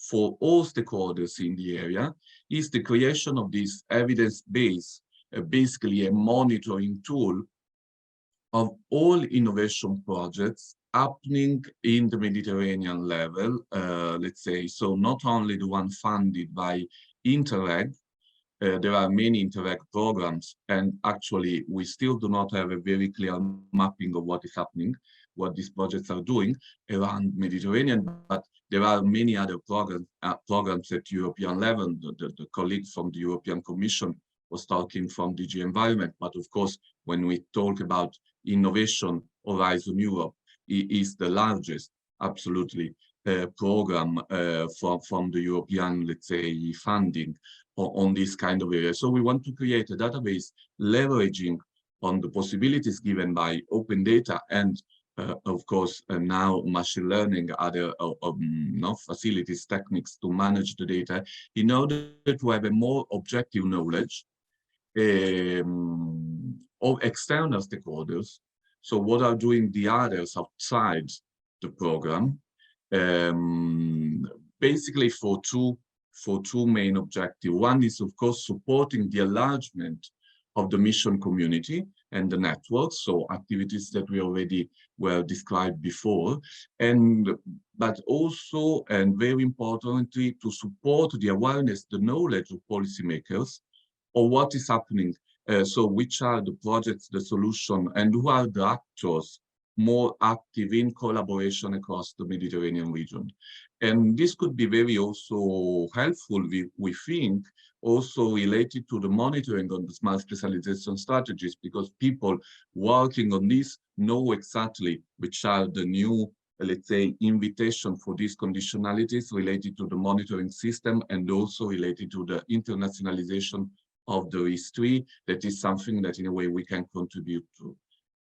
K: for all stakeholders in the area is the creation of this evidence base, basically a monitoring tool of all innovation projects happening in the Mediterranean level, let's say, so not only the one funded by Interreg. There are many Interreg programs, and actually we still do not have a very clear mapping of what is happening, what these projects are doing around Mediterranean, but there are many other programs at European level. The colleague from the European Commission was talking from DG Environment, but of course, when we talk about innovation, Horizon Europe is the largest, absolutely, program from the European, let's say, funding on this kind of area. So we want to create a database leveraging on the possibilities given by open data and of course now machine learning, other facilities, techniques to manage the data in order to have a more objective knowledge of external stakeholders. So what are doing the others outside the program? Basically for two main objectives. One is, of course, supporting the enlargement of the mission community and the networks, so activities that we already were described before, but also, and very importantly, to support the awareness, the knowledge of policymakers of what is happening. So which are the projects, the solution, and who are the actors more active in collaboration across the Mediterranean region. And this could be very also helpful, we think, also related to the monitoring on the smart specialization strategies, because people working on this know exactly which are the new, let's say, invitation for these conditionalities related to the monitoring system and also related to the internationalization of the history. That is something that in a way we can contribute to.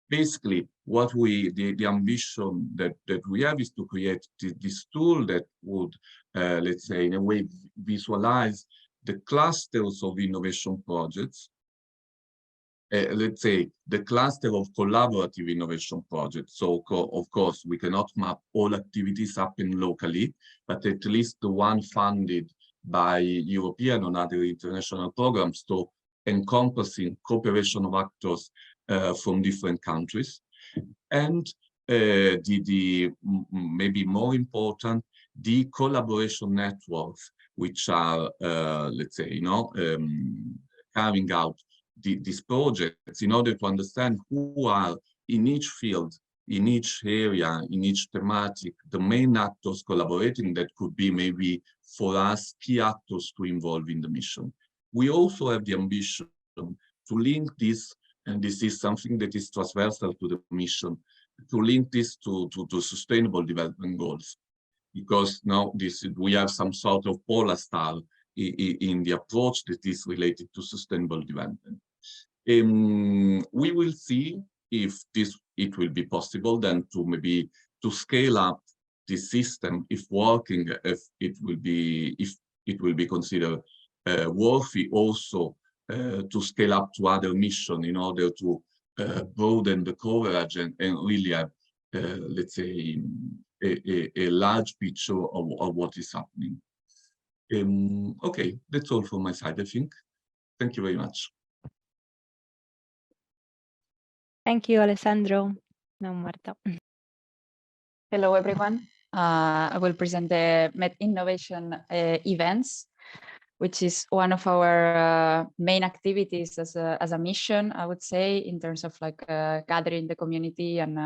K: Basically, what the ambition that we have is to create this tool that would, let's say, in a way, visualize the clusters of innovation projects, let's say, the cluster of collaborative innovation projects. So, of course, we cannot map all activities happening locally, but at least the one funded by European and other international programs, to encompassing cooperation of actors from different countries, and maybe more important, the collaboration networks, which are, let's say, carrying out these projects in order to understand who are in each field, in each area, in each thematic, the main actors collaborating that could be maybe for us key actors to involve in the mission. We also have the ambition to link this, and this is something that is transversal to the mission, to link this to sustainable development goals, because now we have some sort of polar star in the approach that is related to sustainable development. We will see if it will be possible then to maybe to scale up this system, if working, if it will be considered worthy also to scale up to other missions in order to broaden the coverage and really have, let's say, a large picture of what is happening. Okay, that's all from my side, I think. Thank you very much.
F: Thank you, Alessandro. Now, Marta.
L: Hello, everyone. I will present the Med Innovation events, which is one of our main activities as a mission, I would say, in terms of like gathering the community and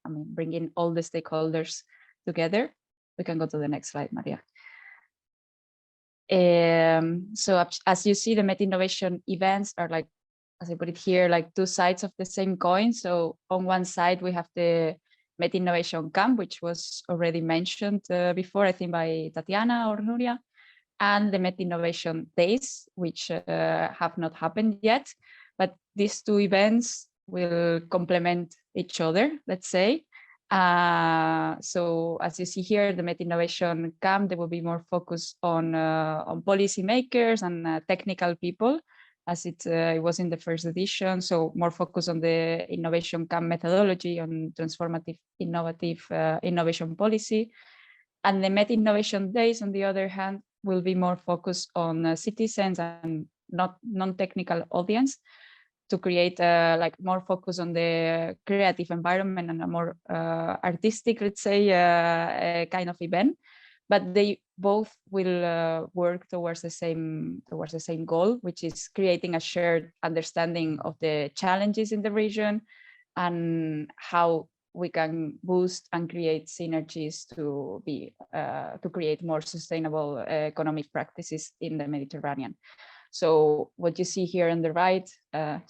L: bringing all the stakeholders together. We can go to the next slide, Maria. So as you see, the Med Innovation events are like, as I put it here, like two sides of the same coin. So on one side, we have the Met Innovation Camp, which was already mentioned before, I think by Tatiana or Nuria, and the Met Innovation Days, which have not happened yet. But these two events will complement each other, let's say. So as you see here, the Met Innovation Camp, there will be more focus on policymakers and technical people, as it was in the first edition. So more focus on the Innovation Camp methodology, on transformative, innovative innovation policy. And the Met Innovation Days, on the other hand, will be more focused on citizens and not non-technical audience, to create like more focus on the creative environment and a more artistic, let's say, kind of event. But they both will work towards the same goal, which is creating a shared understanding of the challenges in the region and how we can boost and create synergies to create more sustainable economic practices in the Mediterranean. So what you see here on the right,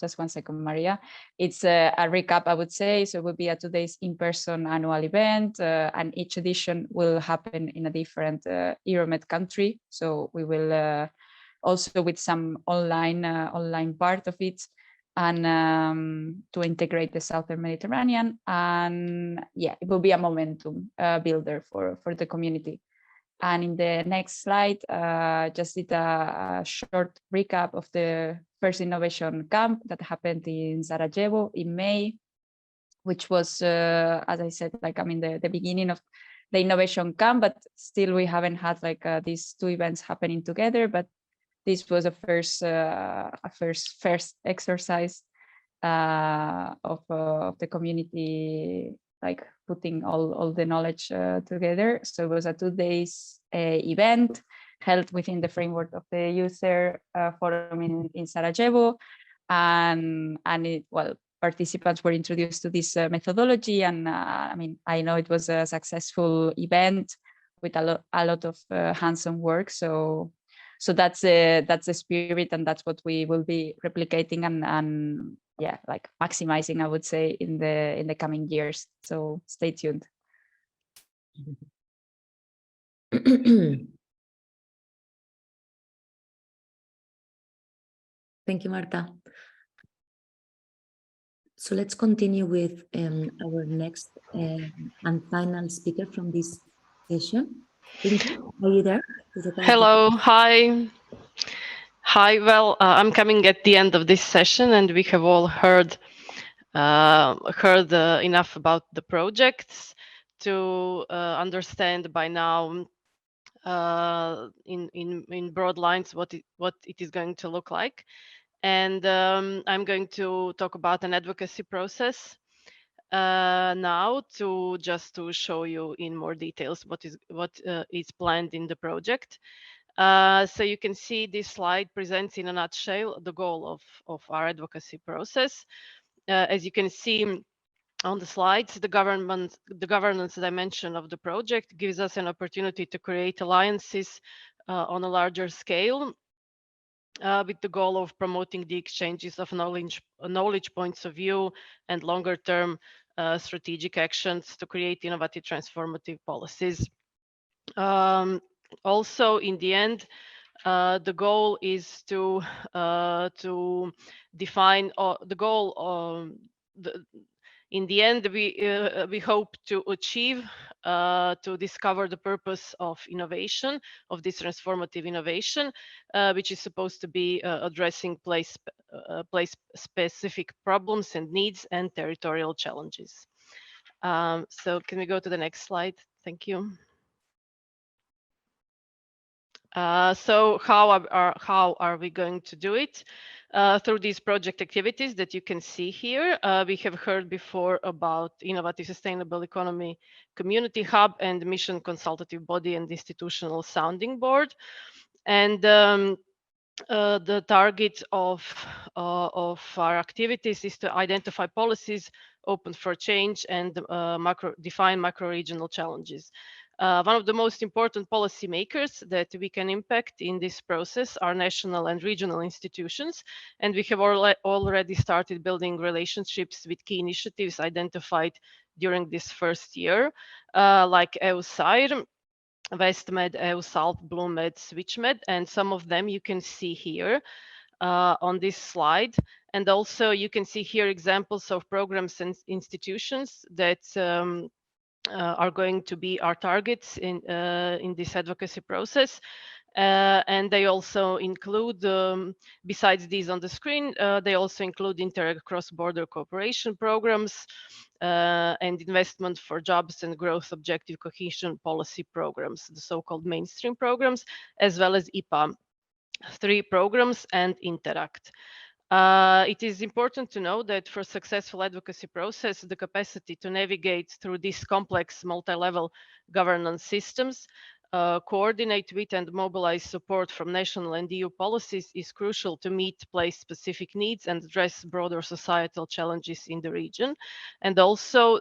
L: just one second, Maria, it's a recap, I would say. So it will be a 2 days in-person annual event, and each edition will happen in a different Euromed country. So we will also with some online part of it, and to integrate the Southern Mediterranean. And yeah, it will be a momentum builder for the community. And in the next slide, just did a short recap of the first innovation camp that happened in Sarajevo in May, which was, as I said, like, I mean, the beginning of the innovation camp, but still we haven't had like these two events happening together. But this was a first exercise of the community, like putting all the knowledge together. So it was a 2 days event held within the framework of the user forum in Sarajevo, and it, well, participants were introduced to this methodology, and I mean, I know it was a successful event with a lot of hands-on work. So that's the spirit, and that's what we will be replicating and yeah, like maximizing, I would say, in the coming years. So stay tuned.
A: Thank you, Marta. So let's continue with our next and final speaker from this session. Pinky, are you there?
M: Hello, hi. Hi, well, I'm coming at the end of this session, and we have all heard enough about the projects to understand by now in broad lines what it is going to look like. And I'm going to talk about an advocacy process now to show you in more details what is planned in the project. So you can see this slide presents in a nutshell the goal of our advocacy process. As you can see on the slides, the governance dimension of the project gives us an opportunity to create alliances on a larger scale with the goal of promoting the exchanges of knowledge points of view and longer term strategic actions to create innovative transformative policies. Also, in the end, the goal is to define the goal. In the end, we hope to achieve to discover the purpose of innovation, of this transformative innovation, which is supposed to be addressing place-specific problems and needs and territorial challenges. So can we go to the next slide? Thank you. So how are we going to do it? Through these project activities that you can see here. We have heard before about Innovative Sustainable Economy Community Hub and Mission Consultative Body and Institutional Sounding Board. And the target of our activities is to identify policies open for change and define macro-regional challenges. One of the most important policymakers that we can impact in this process are national and regional institutions, and we have already started building relationships with key initiatives identified during this first year, like EUSIRE, WestMed, EUSALT, BlueMed, SwitchMed, and some of them you can see here on this slide. And also you can see here examples of programs and institutions that are going to be our targets in this advocacy process. And they also include, besides these on the screen, they also include Interreg cross-border cooperation programs and investment for jobs and growth objective cohesion policy programs, the so-called mainstream programs, as well as IPA 3 programs and Interact. It is important to know that for successful advocacy process, the capacity to navigate through these complex multi-level governance systems, coordinate with and mobilize support from national and EU policies is crucial to meet place-specific needs and address broader societal challenges in the region. And also,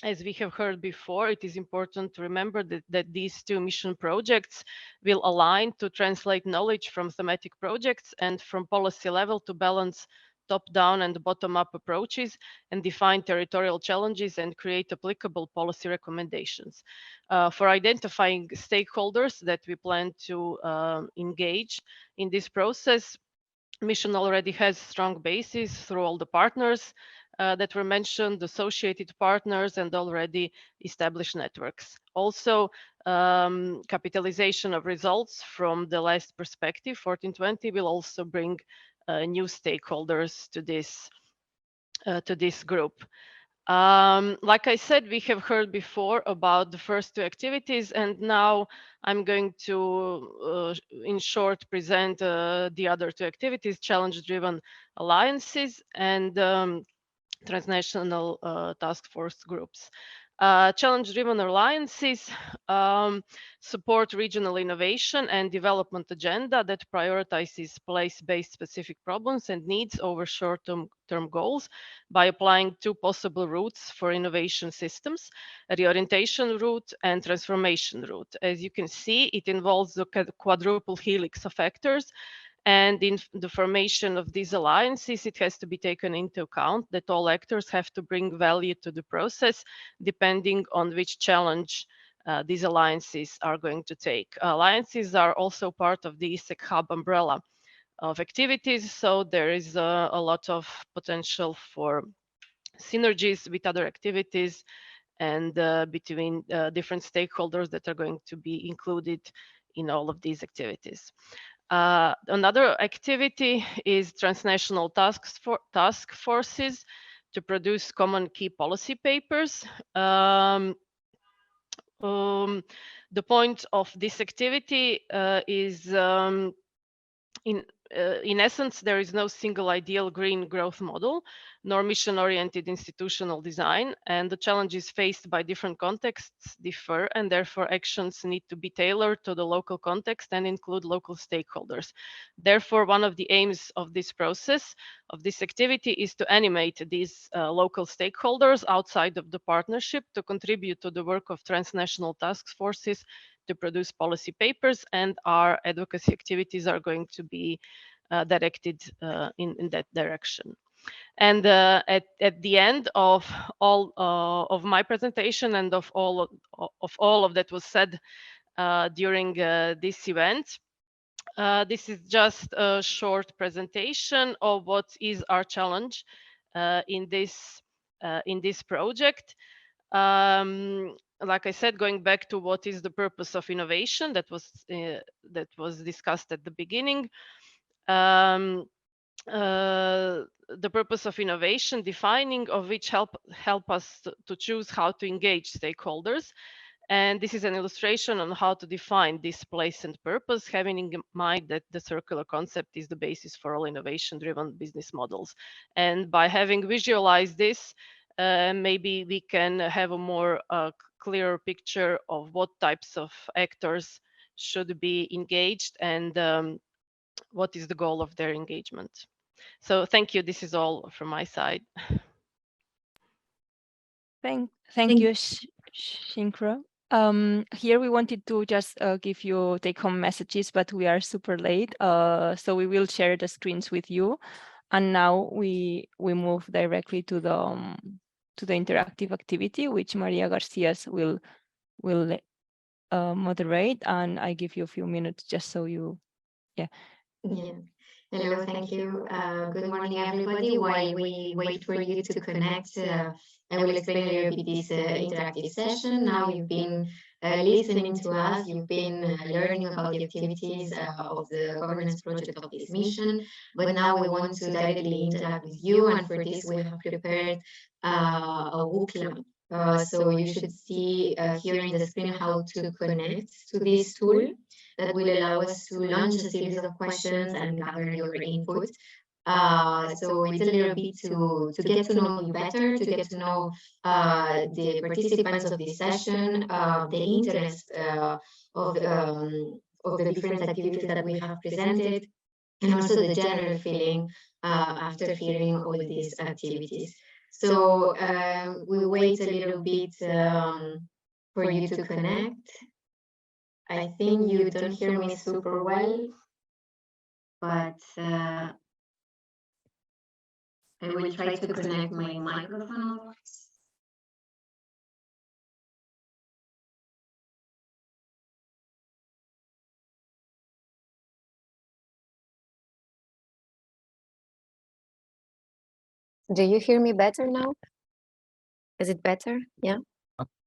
M: as we have heard before, it is important to remember that these 2 mission projects will align to translate knowledge from thematic projects and from policy level to balance top-down and bottom-up approaches and define territorial challenges and create applicable policy recommendations. For identifying stakeholders that we plan to engage in this process, mission already has strong basis through all the partners that were mentioned, associated partners, and already established networks. Also, capitalization of results from the last perspective, 1420, will also bring new stakeholders to this group. Like I said, we have heard before about the first 2 activities, and now I'm going to, in short, present the other 2 activities, challenge-driven alliances and transnational task force groups. Challenge-driven alliances support regional innovation and development agenda that prioritizes place-based specific problems and needs over short-term goals by applying 2 possible routes for innovation systems, a reorientation route and transformation route. As you can see, it involves the quadruple helix of factors. And in the formation of these alliances, it has to be taken into account that all actors have to bring value to the process, depending on which challenge these alliances are going to take. Alliances are also part of the ISEC Hub umbrella of activities, so there is a lot of potential for synergies with other activities and between different stakeholders that are going to be included in all of these activities. Another activity is transnational task forces to produce common key policy papers. The point of this activity is in essence, there is no single ideal green growth model, nor mission-oriented institutional design, and the challenges faced by different contexts differ, and therefore actions need to be tailored to the local context and include local stakeholders. Therefore, one of the aims of this process, of this activity, is to animate these local stakeholders outside of the partnership to contribute to the work of transnational task forces to produce policy papers, and our advocacy activities are going to be directed in that direction. And at the end of all of my presentation and of all of that was said during this event, this is just a short presentation of what is our challenge in this project. Like I said, going back to what is the purpose of innovation that was discussed at the beginning. The purpose of innovation, defining of which help us to choose how to engage stakeholders. And this is an illustration on how to define this place and purpose, having in mind that the circular concept is the basis for all innovation-driven business models. And by having visualized this, maybe we can have a more clearer picture of what types of actors should be engaged and what is the goal of their engagement. So thank you. This is all from my side.
F: Thank you, Shinkro. Here we wanted to just give you take-home messages, but we are super late, so we will share the screens with you. And now we move directly to to the interactive activity, which Maria Garcia will moderate, and I give you a few minutes just so you,
N: Yeah. Hello, thank you. Good morning, everybody. While we wait for you to connect, I will explain a little bit this interactive session. Now you've been listening to us, you've been learning about the activities of the governance project of this mission, but now we want to directly interact with you, and for this we have prepared a booklet. So you should see here in the screen how to connect to this tool that will allow us to launch a series of questions and gather your input. So it's a little bit to get to know you better, to get to know the participants of this session, the interest of the different activities that we have presented, and also the general feeling after hearing all these activities. So we wait a little bit for you to connect. I think you don't hear me super well, but I will try to connect my microphone. Do you hear me better now? Is it better? Yeah.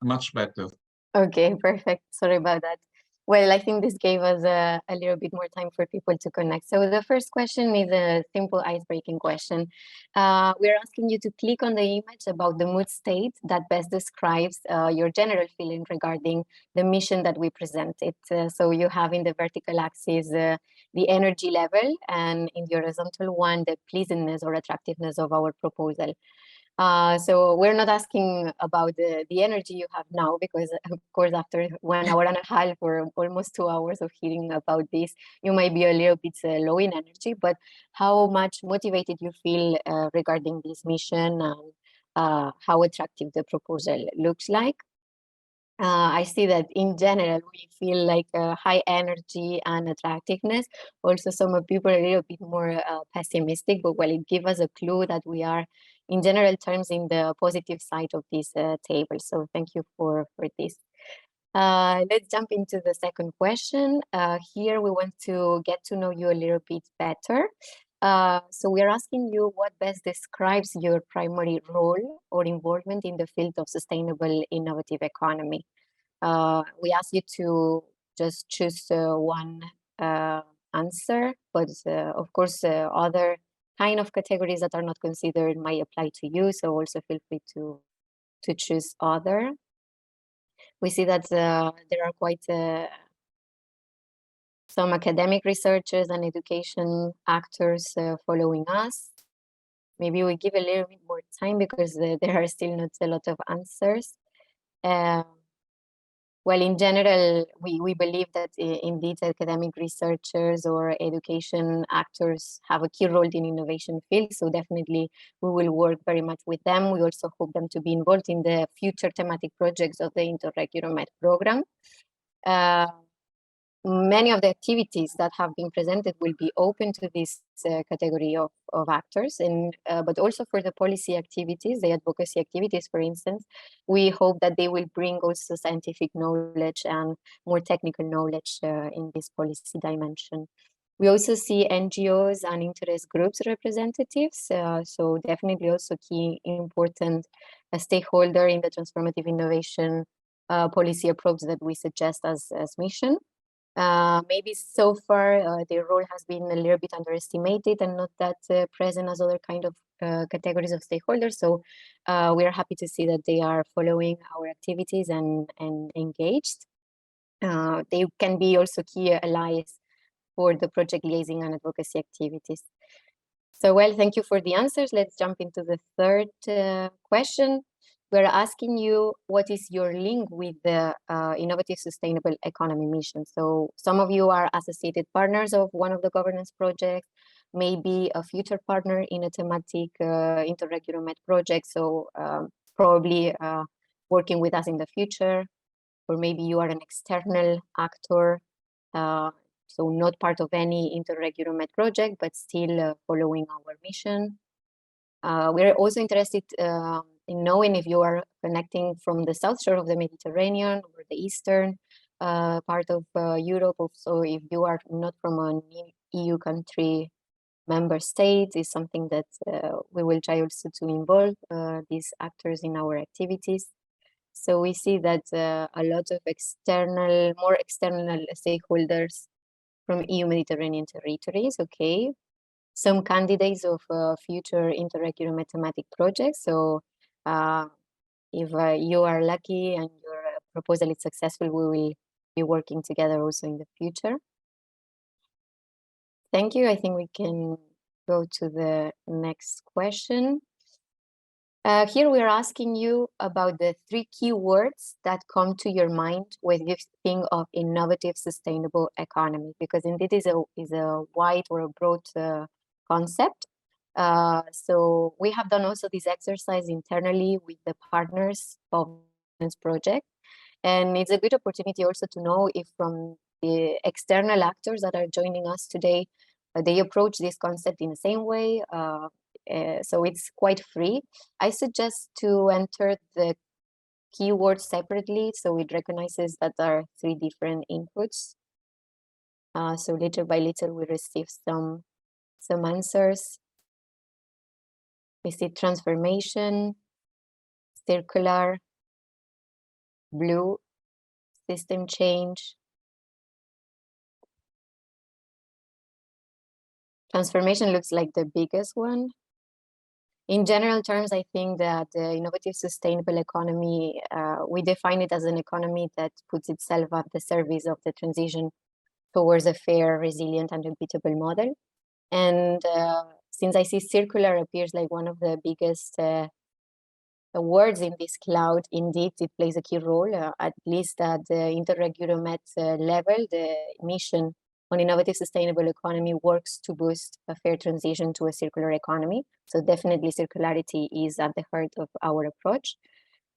K: Much better.
N: Okay, perfect. Sorry about that. Well, I think this gave us a little bit more time for people to connect. So the first question is a simple ice-breaking question. We're asking you to click on the image about the mood state that best describes your general feeling regarding the mission that we presented. So you have in the vertical axis the energy level, and in the horizontal one, the pleasantness or attractiveness of our proposal. So we're not asking about the energy you have now, because of course, after 1 hour and a half or almost 2 hours of hearing about this, you might be a little bit low in energy, but how much motivated you feel regarding this mission, and how attractive the proposal looks like. I see that in general, we feel like high energy and attractiveness. Also, some people are a little bit more pessimistic, but well, it gives us a clue that we are, in general terms, in the positive side of this table. So thank you for this. Let's jump into the second question. Here we want to get to know you a little bit better. So we are asking you what best describes your primary role or involvement in the field of sustainable innovative economy. We ask you to just choose one answer, but of course other kind of categories that are not considered might apply to you, so also feel free to choose other. We see that there are quite some academic researchers and education actors following us. Maybe we give a little bit more time because there are still not a lot of answers. Well, in general, we believe that indeed academic researchers or education actors have a key role in innovation field. So definitely we will work very much with them. We also hope them to be involved in the future thematic projects of the Interreg Euromed program. Many of the activities that have been presented will be open to this category of actors, and but also for the policy activities, the advocacy activities, for instance, we hope that they will bring also scientific knowledge and more technical knowledge in this policy dimension. We also see NGOs and interest groups representatives, so definitely also key important stakeholder in the transformative innovation policy approach that we suggest as mission. Maybe so far their role has been a little bit underestimated and not that present as other kind of categories of stakeholders. So we are happy to see that they are following our activities and engaged. They can be also key allies for the project liaising and advocacy activities. So well, thank you for the answers. Let's jump into the third question. We're asking you, what is your link with the Innovative Sustainable Economy mission? So some of you are associated partners of one of the governance projects, maybe a future partner in a thematic Interreg Euromed project. So probably working with us in the future, or maybe you are an external actor, so not part of any Interreg Euromed project, but still following our mission. We're also interested in knowing if you are connecting from the south shore of the Mediterranean or the eastern part of Europe. Also, if you are not from an EU country member state, is something that we will try also to involve these actors in our activities. So we see that a lot of more external stakeholders from EU Mediterranean territories, okay. Some candidates of future Interreg Euromed thematic projects. So if you are lucky and your proposal is successful, we will be working together also in the future. Thank you. I think we can go to the next question. Here we are asking you about the 3 keywords that come to your mind when you think of innovative sustainable economy, because indeed is a wide or a broad concept. So we have done also this exercise internally with the partners of this project. And it's a good opportunity also to know if from the external actors that are joining us today, they approach this concept in the same way. So it's quite free. I suggest to enter the keywords separately so it recognizes that there are 3 different inputs. So little by little we receive some answers. We see transformation, circular, blue, system change. Transformation looks like the biggest one. In general terms, I think that the innovative sustainable economy, we define it as an economy that puts itself at the service of the transition towards a fair, resilient, and repeatable model. And since I see circular appears like one of the biggest words in this cloud, indeed, it plays a key role, at least at the Interreg Euromed level. The mission on innovative sustainable economy works to boost a fair transition to a circular economy. So definitely circularity is at the heart of our approach.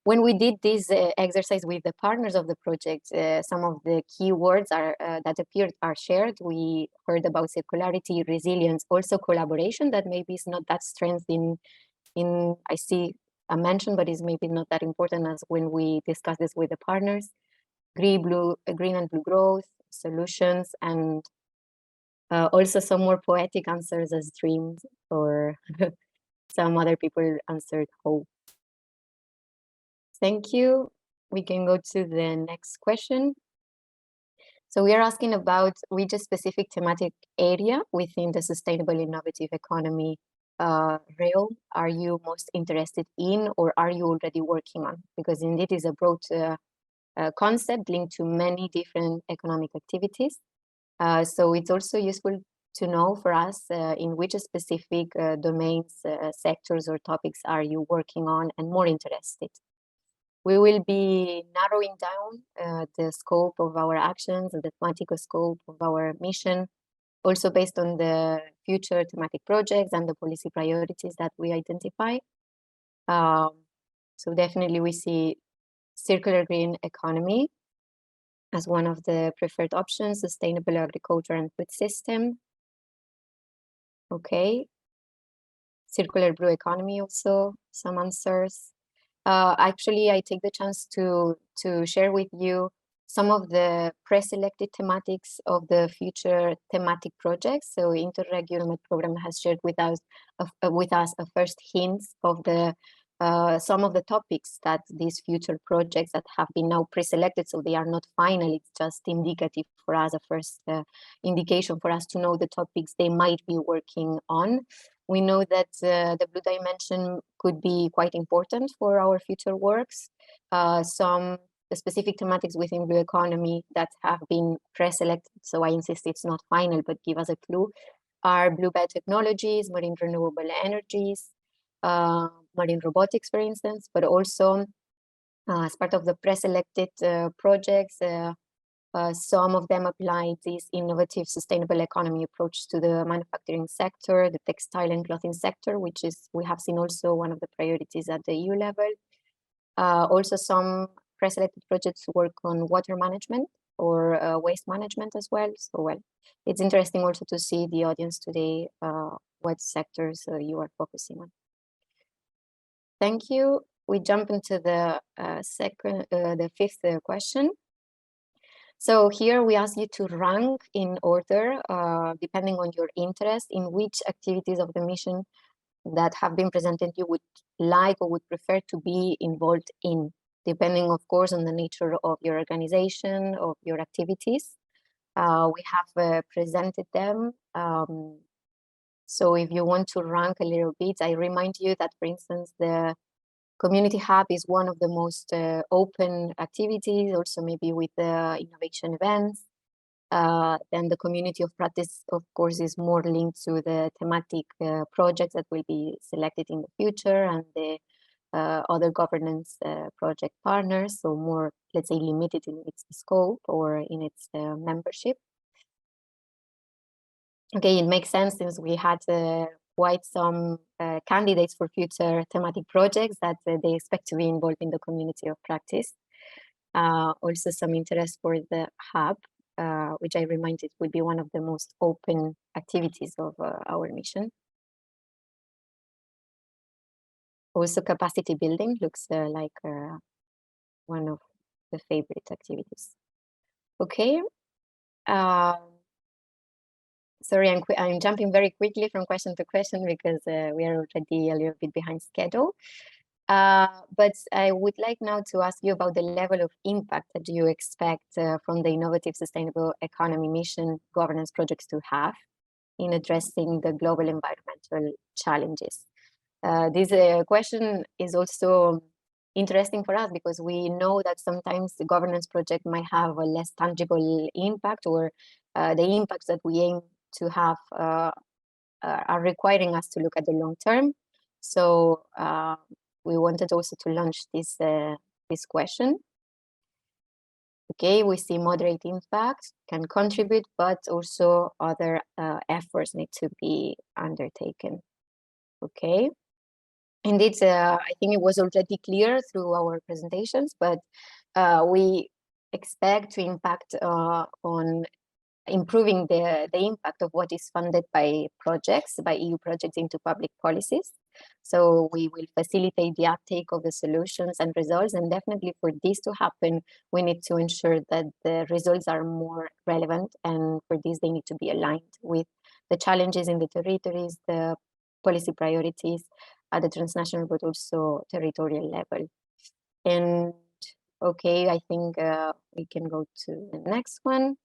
N: When we did this exercise with the partners of the project, some of the key words that appeared are shared. We heard about circularity, resilience, also collaboration that maybe is not that strength in I see a mention, but is maybe not that important as when we discuss this with the partners. Green and blue growth, solutions, and also some more poetic answers as dreams, or some other people answered hope. Thank you. We can go to the next question. So we are asking about which specific thematic area within the sustainable innovative economy realm are you most interested in, or are you already working on? Because indeed is a broad concept linked to many different economic activities. So it's also useful to know for us in which specific domains, sectors, or topics are you working on and more interested. We will be narrowing down the scope of our actions and the thematic scope of our mission, also based on the future thematic projects and the policy priorities that we identify. So definitely we see circular green economy as one of the preferred options, sustainable agriculture and food system. Okay. Circular blue economy also, some answers. Actually, I take the chance to share with you some of the pre-selected thematics of the future thematic projects. So Interreg Euromed program has shared with us a first hint of the some of the topics that these future projects that have been now pre-selected, so they are not final, it's just indicative for us, a first indication for us to know the topics they might be working on. We know that the blue dimension could be quite important for our future works. Some specific thematics within blue economy that have been pre-selected, so I insist it's not final, but give us a clue, are blue biotechnologies, marine renewable energies, marine robotics, for instance, but also as part of the pre-selected projects, some of them apply this innovative sustainable economy approach to the manufacturing sector, the textile and clothing sector, which is, we have seen also one of the priorities at the EU level. Also some pre-selected projects work on water management or waste management as well. So well, it's interesting also to see the audience today, what sectors you are focusing on. Thank you. we jump into the fifth question. So here we ask you to rank in order, depending on your interest, in which activities of the mission that have been presented you would like or would prefer to be involved in, depending, of course, on the nature of your organization, of your activities. We have presented them. So if you want to rank a little bit, I remind you that, for instance, the Community Hub is one of the most open activities, also maybe with the innovation events. Then the community of practice, of course, is more linked to the thematic projects that will be selected in the future, and the other governance project partners, so more, let's say, limited in its scope or in its membership. Okay, it makes sense since we had quite some candidates for future thematic projects that they expect to be involved in the community of practice. Also some interest for the hub, which I reminded would be one of the most open activities of our mission. Also capacity building looks like one of the favorite activities. Okay. Sorry, I'm jumping very quickly from question to question because we are already a little bit behind schedule. But I would like now to ask you about the level of impact that you expect from the Innovative Sustainable Economy Mission governance projects to have in addressing the global environmental challenges. This question is also interesting for us because we know that sometimes the governance project might have a less tangible impact, or the impacts that we aim to have are requiring us to look at the long term. So we wanted also to launch this question. Okay, we see moderate impact can contribute, but also other efforts need to be undertaken. Okay, indeed, I think it was already clear through our presentations, but we expect to impact on improving the impact of what is funded by projects, by EU projects into public policies. So we will facilitate the uptake of the solutions and results. And definitely for this to happen, we need to ensure that the results are more relevant. And for this, they need to be aligned with the challenges in the territories, the policy priorities at the transnational, but also territorial level. And okay, I think we can go to the next one.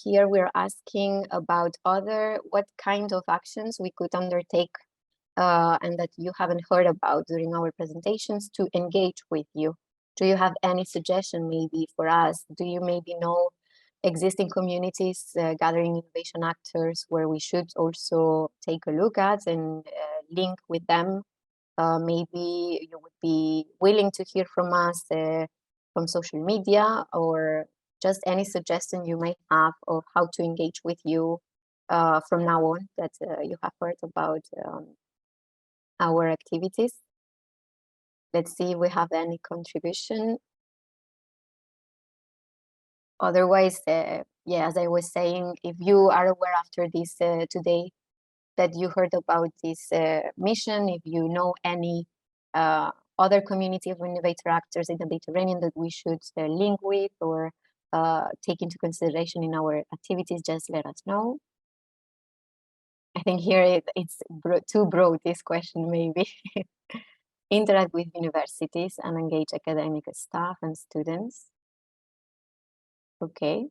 N: Here we're asking about what kind of actions we could undertake and that you haven't heard about during our presentations to engage with you. Do you have any suggestion maybe for us? Do you maybe know existing communities gathering innovation actors where we should also take a look at and link with them? Maybe you would be willing to hear from us from social media, or just any suggestion you might have of how to engage with you from now on that you have heard about our activities. Let's see if we have any contribution. Otherwise, yeah, as I was saying, if you are aware after this today that you heard about this mission, if you know any other community of innovator actors in the Mediterranean that we should link with or take into consideration in our activities, just let us know. I think here it's too broad, this question maybe. Interact with universities and engage academic staff and students. Okay.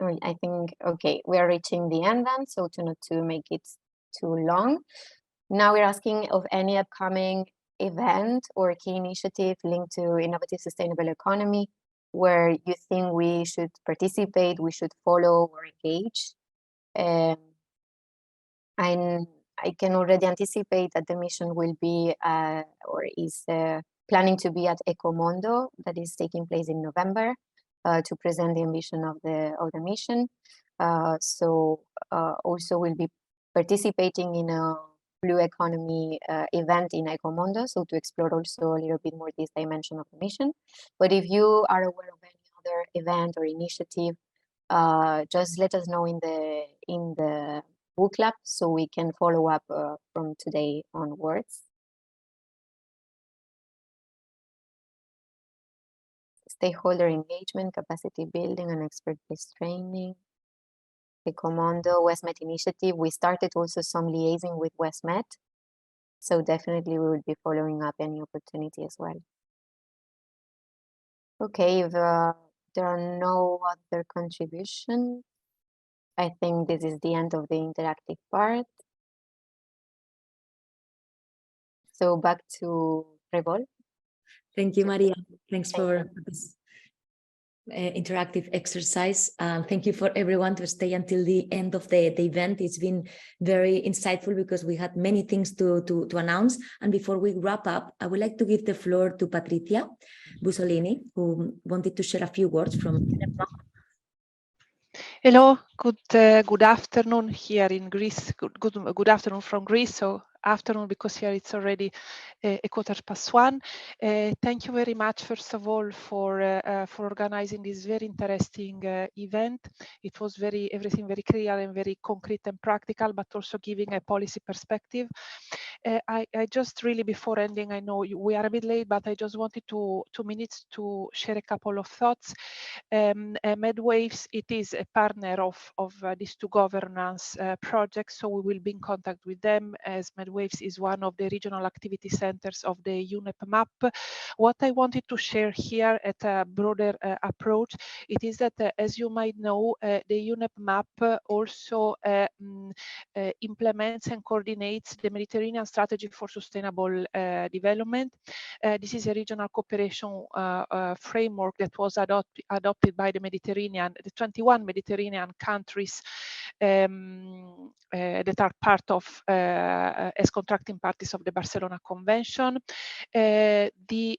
N: I think, okay, we are reaching the end then, so not to make it too long. Now we're asking of any upcoming event or key initiative linked to innovative sustainable economy where you think we should participate, we should follow or engage. I can already anticipate that the mission will be or is planning to be at Ecomondo, that is taking place in November, to present the ambition of the mission. So also we'll be participating in a blue economy event in Ecomondo, so to explore also a little bit more this dimension of the mission. But if you are aware of any other event or initiative just let us know in the book club so we can follow up from today onwards. Stakeholder engagement, capacity building, and expert-based training. The Commando WestMet initiative. We started also some liaising with WestMet. So definitely we will be following up any opportunity as well. Okay, if there are no other contributions, I think this is the end of the interactive part. So back to Revol.
A: Thank you, Maria. Thanks for this interactive exercise. Thank you for everyone to stay until the end of the event. It's been very insightful because we had many things to announce. And before we wrap up, I would like to give the floor to Patricia Bussolini, who wanted to share a few words from.
O: Hello, good afternoon here in Greece. Good afternoon from Greece. So afternoon because here it's already a 1:15. Thank you very much, first of all, for organizing this very interesting event. It was everything very clear and very concrete and practical, but also giving a policy perspective. I just really, before ending, I know we are a bit late, but I just wanted 2 minutes to share a couple of thoughts. MedWaves, it is a partner of these 2 governance projects, so we will be in contact with them, as MedWaves is one of the regional activity centers of the UNEP map. What I wanted to share here at a broader approach, it is that, as you might know, the UNEP map also implements and coordinates the Mediterranean Strategy for Sustainable Development. This is a regional cooperation framework that was adopted by the 21 Mediterranean countries that are part of as contracting parties of the Barcelona Convention. The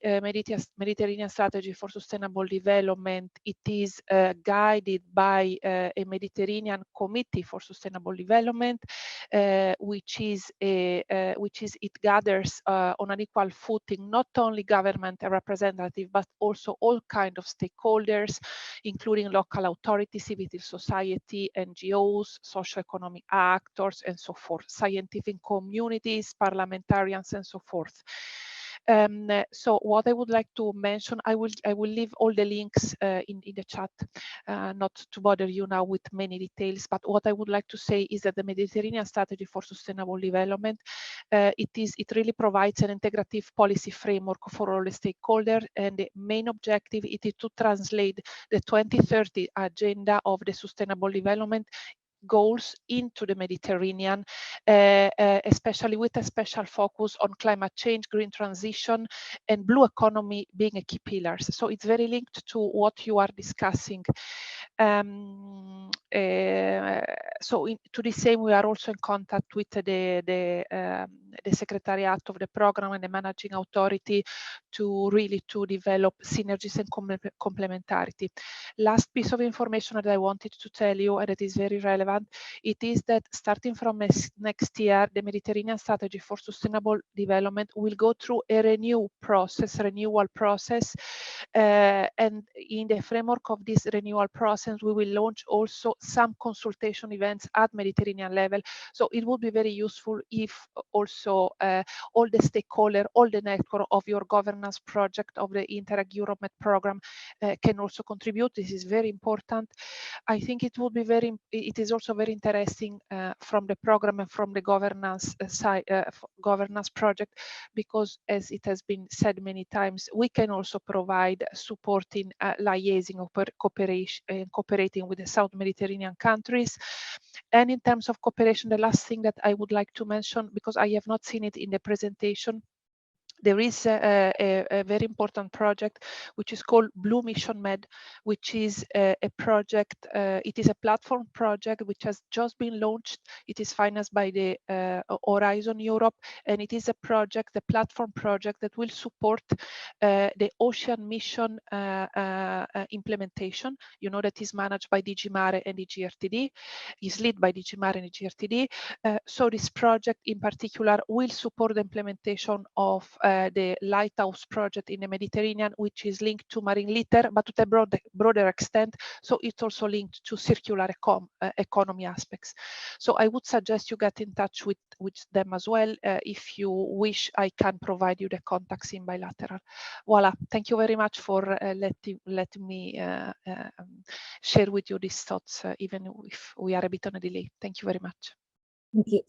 O: Mediterranean Strategy for Sustainable Development, it is guided by a Mediterranean Committee for Sustainable Development, which it gathers on an equal footing not only government and representative, but also all kinds of stakeholders, including local authorities, civil society, NGOs, socio-economic actors, and so forth, scientific communities, parliamentarians, and so forth. So what I would like to mention, I will leave all the links in the chat, not to bother you now with many details, but what I would like to say is that the Mediterranean Strategy for Sustainable Development, it really provides an integrative policy framework for all the stakeholders, and the main objective it is to translate the 2030 agenda of the Sustainable Development goals into the Mediterranean, especially with a special focus on climate change, green transition, and blue economy being a key pillars. So it's very linked to what you are discussing. So to the same, we are also in contact with the secretariat of the program and the managing authority to develop synergies and complementarity. Last piece of information that I wanted to tell you, and it is very relevant, it is that starting from next year, the Mediterranean Strategy for Sustainable Development will go through a renewal process, and in the framework of this renewal process, we will launch also some consultation events at Mediterranean level. So it would be very useful if also all the stakeholders, all the network of your governance project of the Interreg Euromed program can also contribute. This is very important. I think it would be it is also very interesting from the program and from the governance side, governance project, because as it has been said many times, we can also provide support in liaising or cooperating with the South Mediterranean countries. And in terms of cooperation, the last thing that I would like to mention, because I have not seen it in the presentation, there is a very important project which is called Blue Mission Med, which is a project, it is a platform project which has just been launched. It is financed by the Horizon Europe, and it is a project, a platform project that will support the Ocean Mission implementation. You know, that is managed by DG Mare and DG RTD, is led by DG Mare and DG RTD. So this project in particular will support the implementation of the Lighthouse project in the Mediterranean, which is linked to marine litter, but to a broader extent. So it's also linked to circular economy aspects. So I would suggest you get in touch with them as well. If you wish, I can provide you the contacts in bilateral. Voila, thank you very much for letting me share with you these thoughts, even if we are a bit on a delay. Thank you very much.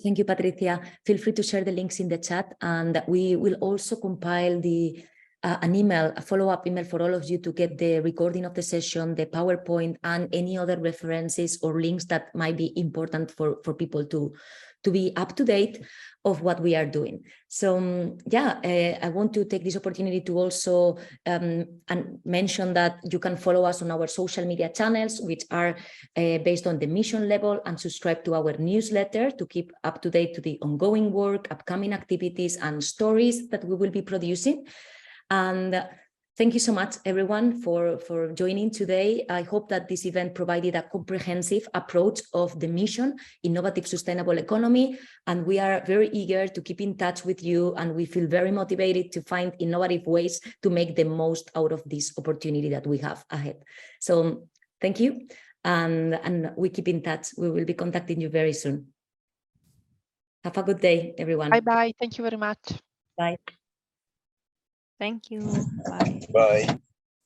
A: Thank you, Patricia. Feel free to share the links in the chat, and we will also compile a follow-up email for all of you to get the recording of the session, the PowerPoint, and any other references or links that might be important for people to be up to date of what we are doing. So I want to take this opportunity to also and mention that you can follow us on our social media channels, which are based on the mission level, and subscribe to our newsletter to keep up to date to the ongoing work, upcoming activities, and stories that we will be producing. And thank you so much, everyone, for joining today. I hope that this event provided a comprehensive approach of the mission, Innovative Sustainable Economy, and we are very eager to keep in touch with you, and we feel very motivated to find innovative ways to make the most out of this opportunity that we have ahead. So thank you, and we keep in touch. We will be contacting you very soon. Have a good day, everyone.
O: Bye-bye. Thank you very much.
A: Bye.
F: Thank you. Bye.
P: Bye.